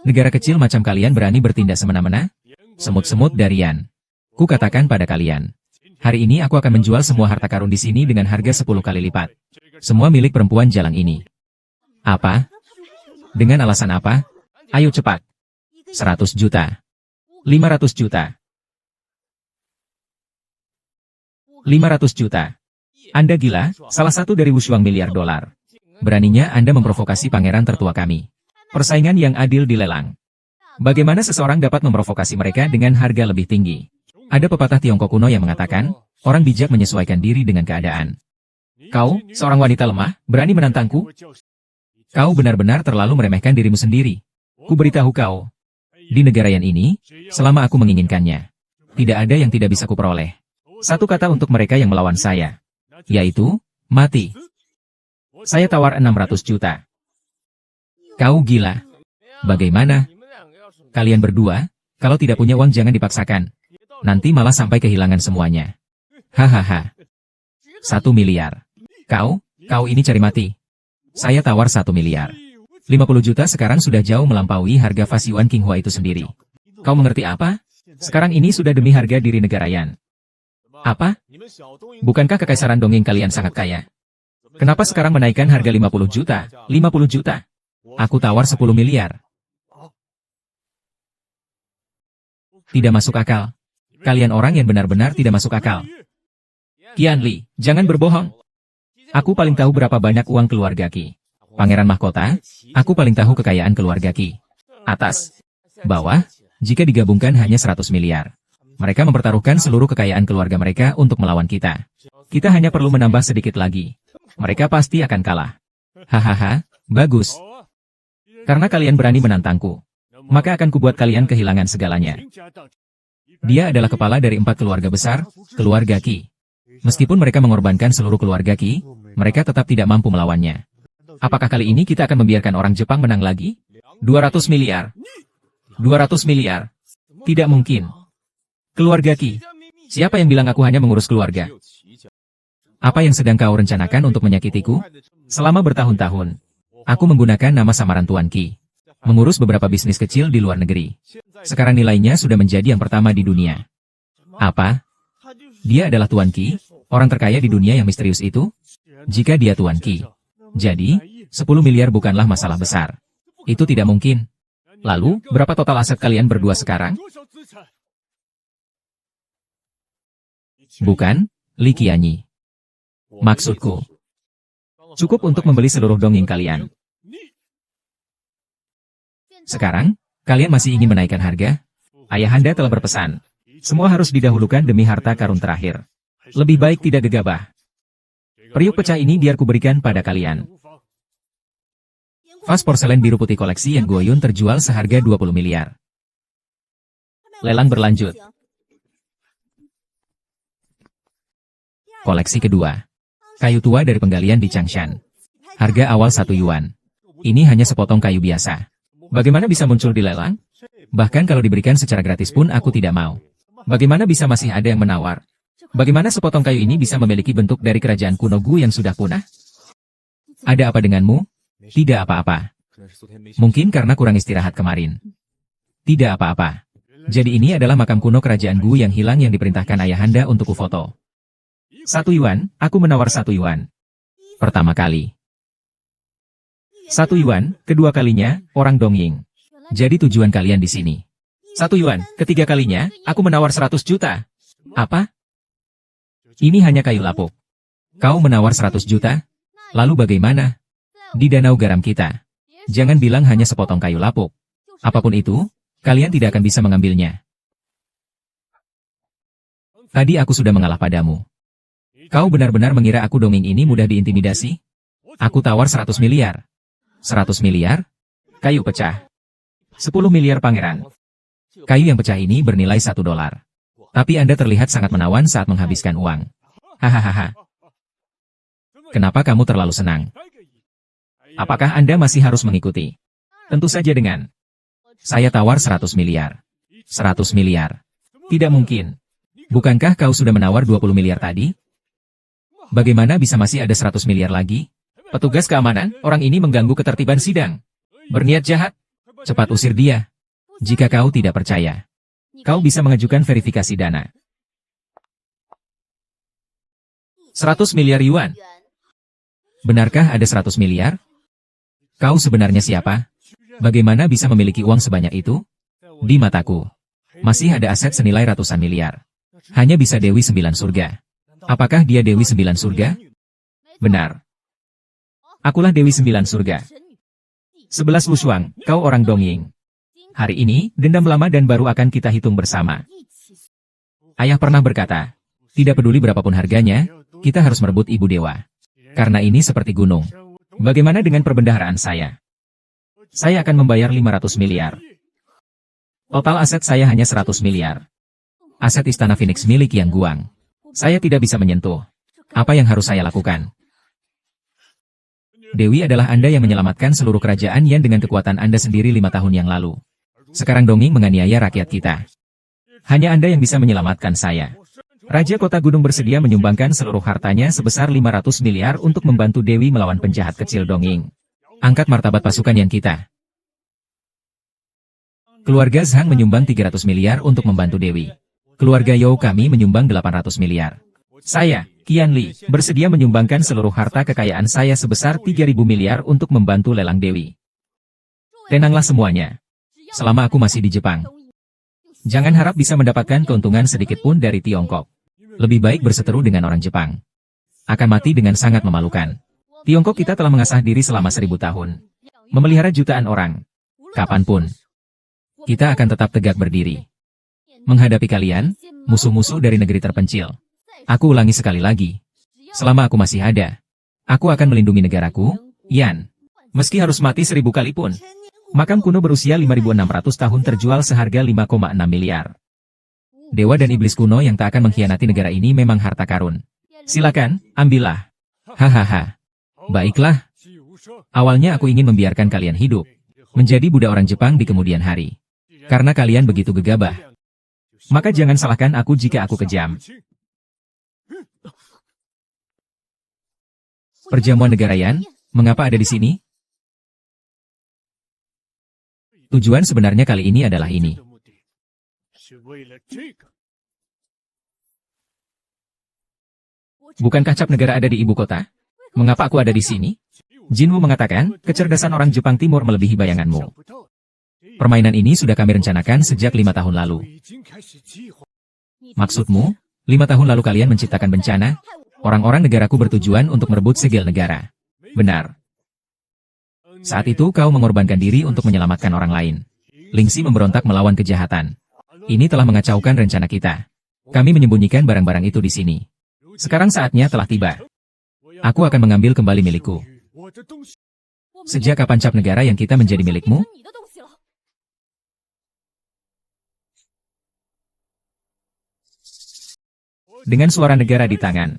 Negara kecil macam kalian berani bertindak semena-mena? Semut-semut darian. Ku katakan pada kalian. Hari ini aku akan menjual semua harta karun di sini dengan harga 10 kali lipat. Semua milik perempuan jalang ini. Apa? Dengan alasan apa? Ayo cepat. 100 juta. 500 juta. 500 juta. Anda gila, salah satu dari Wushuang miliar dolar. Beraninya Anda memprovokasi pangeran tertua kami. Persaingan yang adil dilelang. Bagaimana seseorang dapat memprovokasi mereka dengan harga lebih tinggi? Ada pepatah Tiongkok kuno yang mengatakan, orang bijak menyesuaikan diri dengan keadaan. Kau, seorang wanita lemah, berani menantangku? Kau benar-benar terlalu meremehkan dirimu sendiri. Ku beritahu kau. Di negara yang ini, selama aku menginginkannya, tidak ada yang tidak bisa kuperoleh. Satu kata untuk mereka yang melawan saya, yaitu, mati. Saya tawar 600 juta. Kau gila. Bagaimana? Kalian berdua, kalau tidak punya uang jangan dipaksakan. Nanti malah sampai kehilangan semuanya. Hahaha. 1 miliar. Kau ini cari mati. Saya tawar 1 miliar. 50 juta sekarang sudah jauh melampaui harga Fas Yuan Qinghua itu sendiri. Kau mengerti apa? Sekarang ini sudah demi harga diri negara Yan. Apa? Bukankah kekaisaran dongeng kalian sangat kaya? Kenapa sekarang menaikkan harga 50 juta? 50 juta? Aku tawar 10 miliar. Tidak masuk akal. Kalian orang yang benar-benar tidak masuk akal. Qianli, jangan berbohong. Aku paling tahu berapa banyak uang keluarga Qi. Pangeran Mahkota, aku paling tahu kekayaan keluarga Qi. Atas, bawah, jika digabungkan hanya 100 miliar. Mereka mempertaruhkan seluruh kekayaan keluarga mereka untuk melawan kita. Kita hanya perlu menambah sedikit lagi. Mereka pasti akan kalah. Hahaha, bagus. Karena kalian berani menantangku, maka akan kubuat kalian kehilangan segalanya. Dia adalah kepala dari 4 keluarga besar, keluarga Qi. Meskipun mereka mengorbankan seluruh keluarga Qi, mereka tetap tidak mampu melawannya. Apakah kali ini kita akan membiarkan orang Jepang menang lagi? 200 miliar. 200 miliar. Tidak mungkin. Keluarga Qi. Siapa yang bilang aku hanya mengurus keluarga? Apa yang sedang kau rencanakan untuk menyakitiku? Selama bertahun-tahun, aku menggunakan nama samaran Tuan Qi. Mengurus beberapa bisnis kecil di luar negeri. Sekarang nilainya sudah menjadi yang pertama di dunia. Apa? Dia adalah Tuan Qi, orang terkaya di dunia yang misterius itu? Jika dia Tuan Qi, jadi, 10 miliar bukanlah masalah besar. Itu tidak mungkin. Lalu, berapa total aset kalian berdua sekarang? Bukan, Li Qianyi. Maksudku, cukup untuk membeli seluruh dongeng kalian. Sekarang, kalian masih ingin menaikkan harga? Ayahanda telah berpesan. Semua harus didahulukan demi harta karun terakhir. Lebih baik tidak gegabah. Periuk pecah ini biar kuberikan pada kalian. Vas porselen biru putih koleksi yang Goyun terjual seharga 20 miliar. Lelang berlanjut. Koleksi kedua. Kayu tua dari penggalian di Changshan. Harga awal 1 yuan. Ini hanya sepotong kayu biasa. Bagaimana bisa muncul di lelang? Bahkan kalau diberikan secara gratis pun aku tidak mau. Bagaimana bisa masih ada yang menawar? Bagaimana sepotong kayu ini bisa memiliki bentuk dari kerajaan kuno Gu yang sudah punah? Ada apa denganmu? Tidak apa-apa. Mungkin karena kurang istirahat kemarin. Tidak apa-apa. Jadi ini adalah makam kuno kerajaan Gu yang hilang yang diperintahkan ayahanda untuk kufoto. 1 yuan, aku menawar 1 yuan. Pertama kali. 1 yuan, kedua kalinya, orang Dongying. Jadi tujuan kalian di sini. 1 yuan, ketiga kalinya, aku menawar 100 juta. Apa? Ini hanya kayu lapuk. Kau menawar 100 juta? Lalu bagaimana? Di danau garam kita. Jangan bilang hanya sepotong kayu lapuk. Apapun itu, kalian tidak akan bisa mengambilnya. Tadi aku sudah mengalah padamu. Kau benar-benar mengira aku Dongying ini mudah diintimidasi? Aku tawar 100 miliar. 100 miliar? Kayu pecah. 10 miliar pangeran. Kayu yang pecah ini bernilai $1. Tapi Anda terlihat sangat menawan saat menghabiskan uang. Hahaha. Kenapa kamu terlalu senang? Apakah Anda masih harus mengikuti? Tentu saja dengan. Saya tawar 100 miliar. 100 miliar. Tidak mungkin. Bukankah kau sudah menawar 20 miliar tadi? Bagaimana bisa masih ada 100 miliar lagi? Petugas keamanan, orang ini mengganggu ketertiban sidang. Berniat jahat. Cepat usir dia. Jika kau tidak percaya, kau bisa mengajukan verifikasi dana. 100 miliar yuan. Benarkah ada 100 miliar? Kau sebenarnya siapa? Bagaimana bisa memiliki uang sebanyak itu? Di mataku, masih ada aset senilai ratusan miliar. Hanya bisa Dewi Sembilan Surga. Apakah dia Dewi Sembilan Surga? Benar. Akulah Dewi Sembilan Surga. 11 Wushuang, kau orang dongeng. Hari ini, dendam lama dan baru akan kita hitung bersama. Ayah pernah berkata, tidak peduli berapapun harganya, kita harus merebut ibu dewa. Karena ini seperti gunung. Bagaimana dengan perbendaharaan saya? Saya akan membayar 500 miliar. Total aset saya hanya 100 miliar. Aset Istana Phoenix milik Yang Guang. Saya tidak bisa menyentuh. Apa yang harus saya lakukan? Dewi adalah Anda yang menyelamatkan seluruh kerajaan Yan dengan kekuatan Anda sendiri 5 tahun yang lalu. Sekarang dongeng menganiaya rakyat kita. Hanya Anda yang bisa menyelamatkan saya. Raja Kota Gunung bersedia menyumbangkan seluruh hartanya sebesar 500 miliar untuk membantu Dewi melawan penjahat kecil dongeng. Angkat martabat pasukan yang kita. Keluarga Zhang menyumbang 300 miliar untuk membantu Dewi. Keluarga Yao kami menyumbang 800 miliar. Saya, Qian Li, bersedia menyumbangkan seluruh harta kekayaan saya sebesar 3.000 miliar untuk membantu lelang Dewi. Tenanglah semuanya. Selama aku masih di Jepang. Jangan harap bisa mendapatkan keuntungan sedikit pun dari Tiongkok. Lebih baik berseteru dengan orang Jepang. Akan mati dengan sangat memalukan. Tiongkok kita telah mengasah diri selama 1000 tahun. Memelihara jutaan orang. Kapanpun. Kita akan tetap tegak berdiri. Menghadapi kalian, musuh-musuh dari negeri terpencil. Aku ulangi sekali lagi. Selama aku masih ada, aku akan melindungi negaraku, Yan. Meski harus mati 1000 kali pun. Makam kuno berusia 5.600 tahun terjual seharga 5,6 miliar. Dewa dan iblis kuno yang tak akan mengkhianati negara ini memang harta karun. Silakan, ambillah. Hahaha. Baiklah. Awalnya aku ingin membiarkan kalian hidup. Menjadi budak orang Jepang di kemudian hari. Karena kalian begitu gegabah. Maka jangan salahkan aku jika aku kejam. Perjamuan negara Yan, mengapa ada di sini? Tujuan sebenarnya kali ini adalah ini. Bukankah cap negara ada di ibu kota? Mengapa aku ada di sini? Jinwu mengatakan, kecerdasan orang Jepang Timur melebihi bayanganmu. Permainan ini sudah kami rencanakan sejak 5 tahun lalu. Maksudmu, 5 tahun lalu kalian menciptakan bencana? Orang-orang negaraku bertujuan untuk merebut segel negara. Benar. Saat itu kau mengorbankan diri untuk menyelamatkan orang lain. Lingxi memberontak melawan kejahatan. Ini telah mengacaukan rencana kita. Kami menyembunyikan barang-barang itu di sini. Sekarang saatnya telah tiba. Aku akan mengambil kembali milikku. Sejak kapan cap negara yang kita menjadi milikmu? Dengan suara negara di tangan.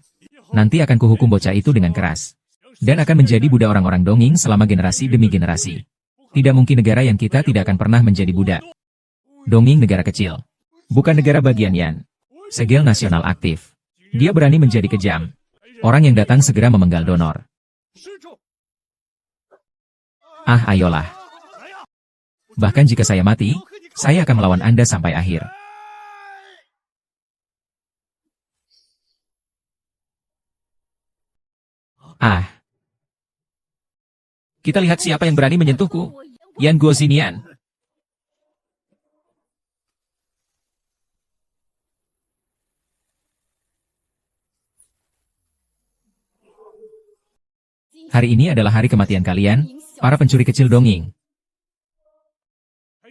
Nanti akan kuhukum bocah itu dengan keras. Dan akan menjadi budak orang-orang dongeng selama generasi demi generasi. Tidak mungkin negara yang kita tidak akan pernah menjadi budak. Dongeng negara kecil. Bukan negara bagian Yan. Segel nasional aktif. Dia berani menjadi kejam. Orang yang datang segera memenggal donor. Ah, ayolah. Bahkan jika saya mati, saya akan melawan Anda sampai akhir. Ah. Kita lihat siapa yang berani menyentuhku. Yan Guozinian. Hari ini adalah hari kematian kalian, para pencuri kecil dongeng.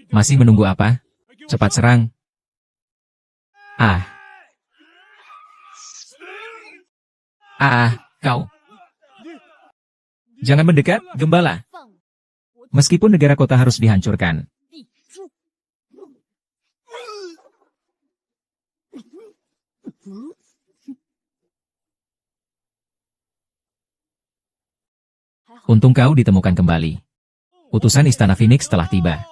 Masih menunggu apa? Cepat serang. Ah. Kau. Jangan mendekat, gembala. Meskipun negara kota harus dihancurkan. Untung kau ditemukan kembali. Utusan Istana Phoenix telah tiba.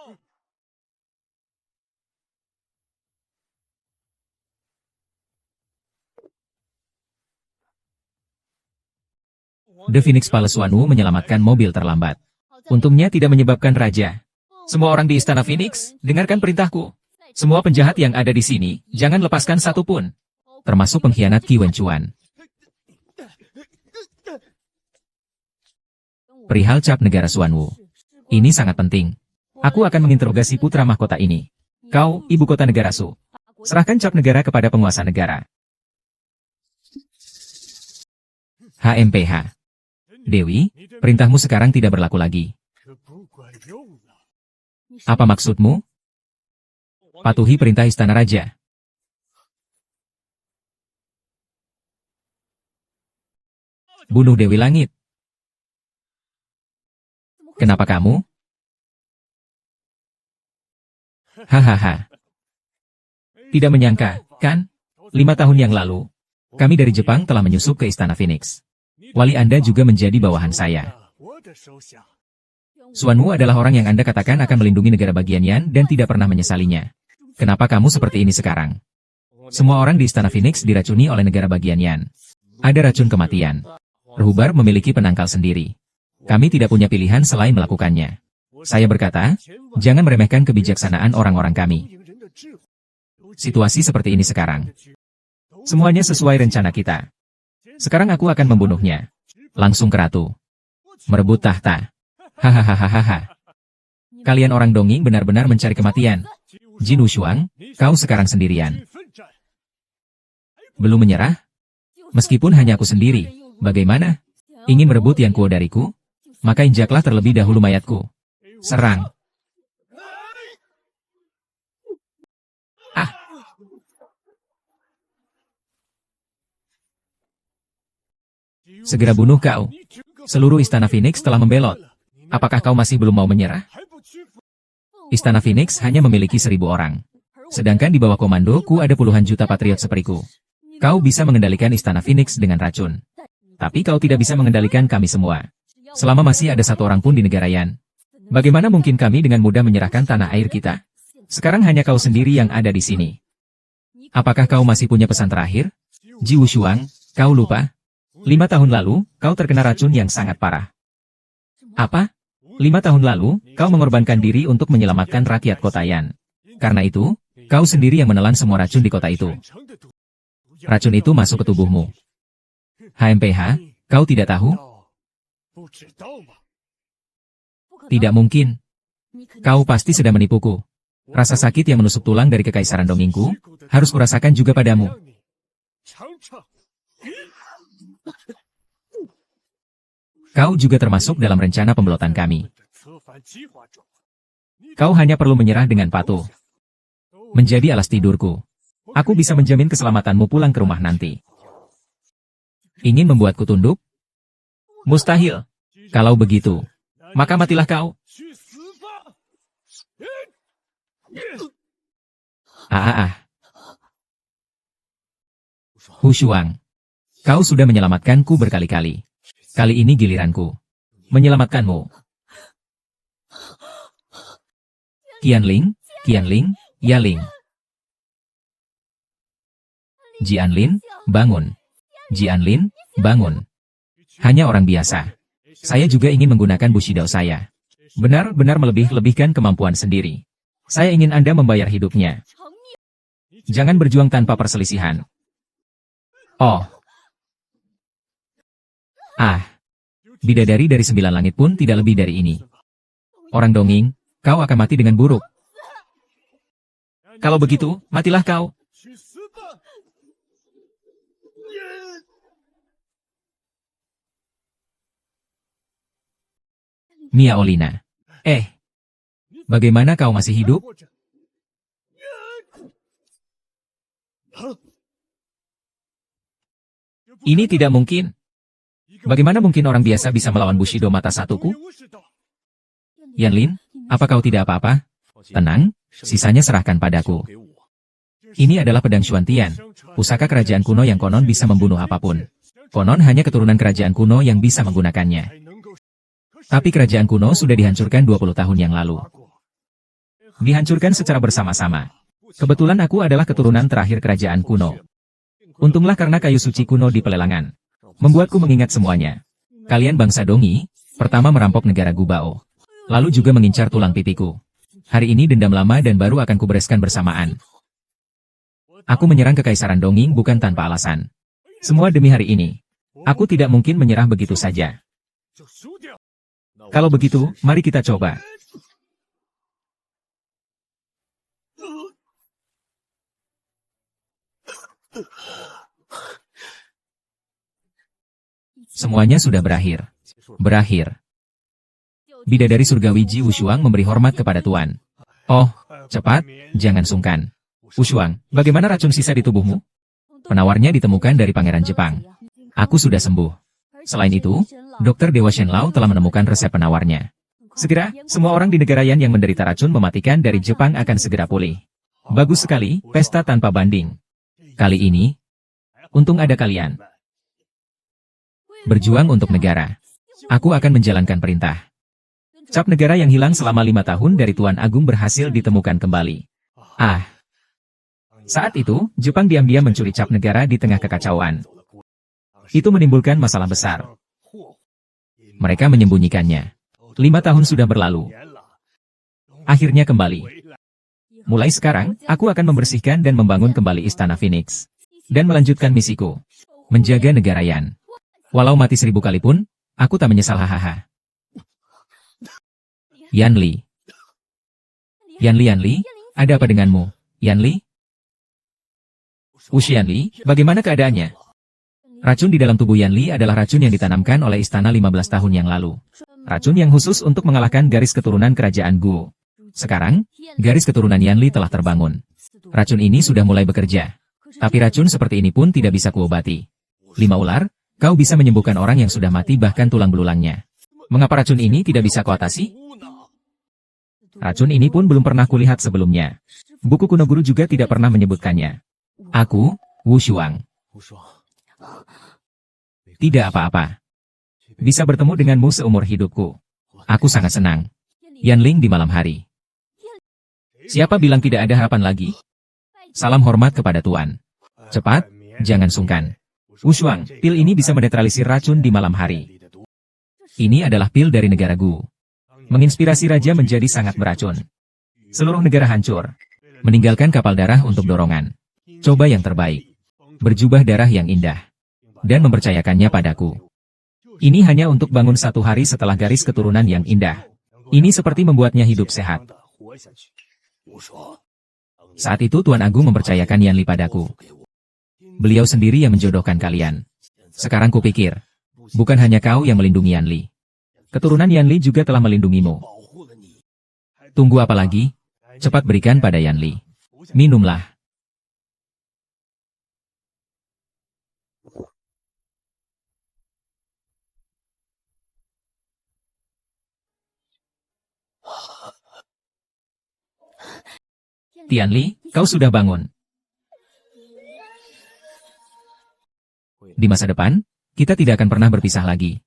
The Phoenix Palace Wanwu menyelamatkan mobil terlambat. Untungnya tidak menyebabkan raja. Semua orang di Istana Phoenix, dengarkan perintahku. Semua penjahat yang ada di sini, jangan lepaskan satu pun. Termasuk pengkhianat Qi Wenchuan. Perihal cap negara Xuanwu. Ini sangat penting. Aku akan menginterogasi putra mahkota ini. Kau, ibu kota negara Su. Serahkan cap negara kepada penguasa negara. HMPH. Dewi, perintahmu sekarang tidak berlaku lagi. Apa maksudmu? Patuhi perintah Istana Raja. Bunuh Dewi Langit. Kenapa kamu? Hahaha. Tidak menyangka, kan? 5 tahun yang lalu, kami dari Jepang telah menyusup ke Istana Phoenix. Wali Anda juga menjadi bawahan saya. Xuanwu adalah orang yang Anda katakan akan melindungi negara bagian Yan dan tidak pernah menyesalinya. Kenapa kamu seperti ini sekarang? Semua orang di Istana Phoenix diracuni oleh negara bagian Yan. Ada racun kematian. Rehubar memiliki penangkal sendiri. Kami tidak punya pilihan selain melakukannya. Saya berkata, jangan meremehkan kebijaksanaan orang-orang kami. Situasi seperti ini sekarang. Semuanya sesuai rencana kita. Sekarang aku akan membunuhnya. Langsung ke ratu. Merebut tahta. Hahaha. Kalian orang dongeng benar-benar mencari kematian. Jin Wushuang, kau sekarang sendirian. Belum menyerah? Meskipun hanya aku sendiri, bagaimana? Ingin merebut yang kuo dariku? Maka injaklah terlebih dahulu mayatku. Serang. Segera bunuh kau. Seluruh Istana Phoenix telah membelot. Apakah kau masih belum mau menyerah? Istana Phoenix hanya memiliki 1000 orang. Sedangkan di bawah komandoku ada puluhan juta patriot sepertiku. Kau bisa mengendalikan Istana Phoenix dengan racun. Tapi kau tidak bisa mengendalikan kami semua. Selama masih ada satu orang pun di negara Yan. Bagaimana mungkin kami dengan mudah menyerahkan tanah air kita? Sekarang hanya kau sendiri yang ada di sini. Apakah kau masih punya pesan terakhir? Ji Wushuang, kau lupa? 5 tahun lalu, kau terkena racun yang sangat parah. Apa? 5 tahun lalu, kau mengorbankan diri untuk menyelamatkan rakyat kota Yan. Karena itu, kau sendiri yang menelan semua racun di kota itu. Racun itu masuk ke tubuhmu. HMPH, kau tidak tahu? Tidak mungkin. Kau pasti sedang menipuku. Rasa sakit yang menusuk tulang dari kekaisaran dongengku, harus kurasakan juga padamu. Kau juga termasuk dalam rencana pembelotan kami. Kau hanya perlu menyerah dengan patuh. Menjadi alas tidurku. Aku bisa menjamin keselamatanmu pulang ke rumah nanti. Ingin membuatku tunduk? Mustahil. Kalau begitu, maka matilah kau. Wushuang, kau sudah menyelamatkanku berkali-kali. Kali ini giliranku. Menyelamatkanmu. Qianling, Yaling. Jianlin, bangun. Jianlin, bangun. Hanya orang biasa. Saya juga ingin menggunakan Bushido saya. Benar-benar melebih-lebihkan kemampuan sendiri. Saya ingin Anda membayar hidupnya. Jangan berjuang tanpa perselisihan. Oh. Bidadari dari 9 langit pun tidak lebih dari ini. Orang dongeng, kau akan mati dengan buruk. Kalau begitu, matilah kau. Mia Olina. Bagaimana kau masih hidup? Ini tidak mungkin. Bagaimana mungkin orang biasa bisa melawan Bushido mata satuku? Yanlin, apa kau tidak apa-apa? Tenang, sisanya serahkan padaku. Ini adalah pedang Xuantian, pusaka kerajaan kuno yang konon bisa membunuh apapun. Konon hanya keturunan kerajaan kuno yang bisa menggunakannya. Tapi kerajaan kuno sudah dihancurkan 20 tahun yang lalu. Dihancurkan secara bersama-sama. Kebetulan aku adalah keturunan terakhir kerajaan kuno. Untunglah karena kayu suci kuno di pelelangan. Membuatku mengingat semuanya. Kalian bangsa Dongi, pertama merampok negara Gubao. Lalu juga mengincar tulang pipiku. Hari ini dendam lama dan baru akan kubereskan bersamaan. Aku menyerang kekaisaran Donging bukan tanpa alasan. Semua demi hari ini. Aku tidak mungkin menyerah begitu saja. Kalau begitu, mari kita coba. Semuanya sudah berakhir. Berakhir. Bidadari surgawi Ji Wushuang memberi hormat kepada Tuan. Oh, cepat, jangan sungkan. Wushuang, bagaimana racun sisa di tubuhmu? Penawarnya ditemukan dari pangeran Jepang. Aku sudah sembuh. Selain itu, Dr. Dewa Shenlao telah menemukan resep penawarnya. Segera, semua orang di negara Yan yang menderita racun mematikan dari Jepang akan segera pulih. Bagus sekali, pesta tanpa banding. Kali ini, untung ada kalian. Berjuang untuk negara. Aku akan menjalankan perintah. Cap negara yang hilang selama 5 tahun dari Tuan Agung berhasil ditemukan kembali. Saat itu, Jepang diam-diam mencuri cap negara di tengah kekacauan. Itu menimbulkan masalah besar. Mereka menyembunyikannya. 5 tahun sudah berlalu. Akhirnya kembali. Mulai sekarang, aku akan membersihkan dan membangun kembali Istana Phoenix. Dan melanjutkan misiku. Menjaga negara Yan. Walau mati 1000 kali pun, aku tak menyesal hahaha. Yanli. Yanli, ada apa denganmu? Yanli? Yanli, bagaimana keadaannya? Racun di dalam tubuh Yanli adalah racun yang ditanamkan oleh istana 15 tahun yang lalu. Racun yang khusus untuk mengalahkan garis keturunan kerajaan Gu. Sekarang, garis keturunan Yanli telah terbangun. Racun ini sudah mulai bekerja. Tapi racun seperti ini pun tidak bisa kuobati. 5 ular, kau bisa menyembuhkan orang yang sudah mati bahkan tulang belulangnya. Mengapa racun ini tidak bisa kuatasi? Racun ini pun belum pernah kulihat sebelumnya. Buku kuno guru juga tidak pernah menyebutkannya. Aku, Wushuang. Tidak apa-apa. Bisa bertemu denganmu seumur hidupku. Aku sangat senang. Yanling di malam hari. Siapa bilang tidak ada harapan lagi? Salam hormat kepada Tuan. Cepat, jangan sungkan. Wushuang, pil ini bisa menetralisir racun di malam hari. Ini adalah pil dari negara Gu. Menginspirasi raja menjadi sangat beracun. Seluruh negara hancur. Meninggalkan kapal darah untuk dorongan. Coba yang terbaik. Berjubah darah yang indah. Dan mempercayakannya padaku. Ini hanya untuk bangun 1 hari setelah garis keturunan yang indah. Ini seperti membuatnya hidup sehat. Saat itu Tuan Agung mempercayakan Yanli padaku. Beliau sendiri yang menjodohkan kalian. Sekarang kupikir, bukan hanya kau yang melindungi Yanli. Keturunan Yanli juga telah melindungimu. Tunggu apa lagi? Cepat berikan pada Yanli. Minumlah. Tianli, kau sudah bangun. Di masa depan, kita tidak akan pernah berpisah lagi.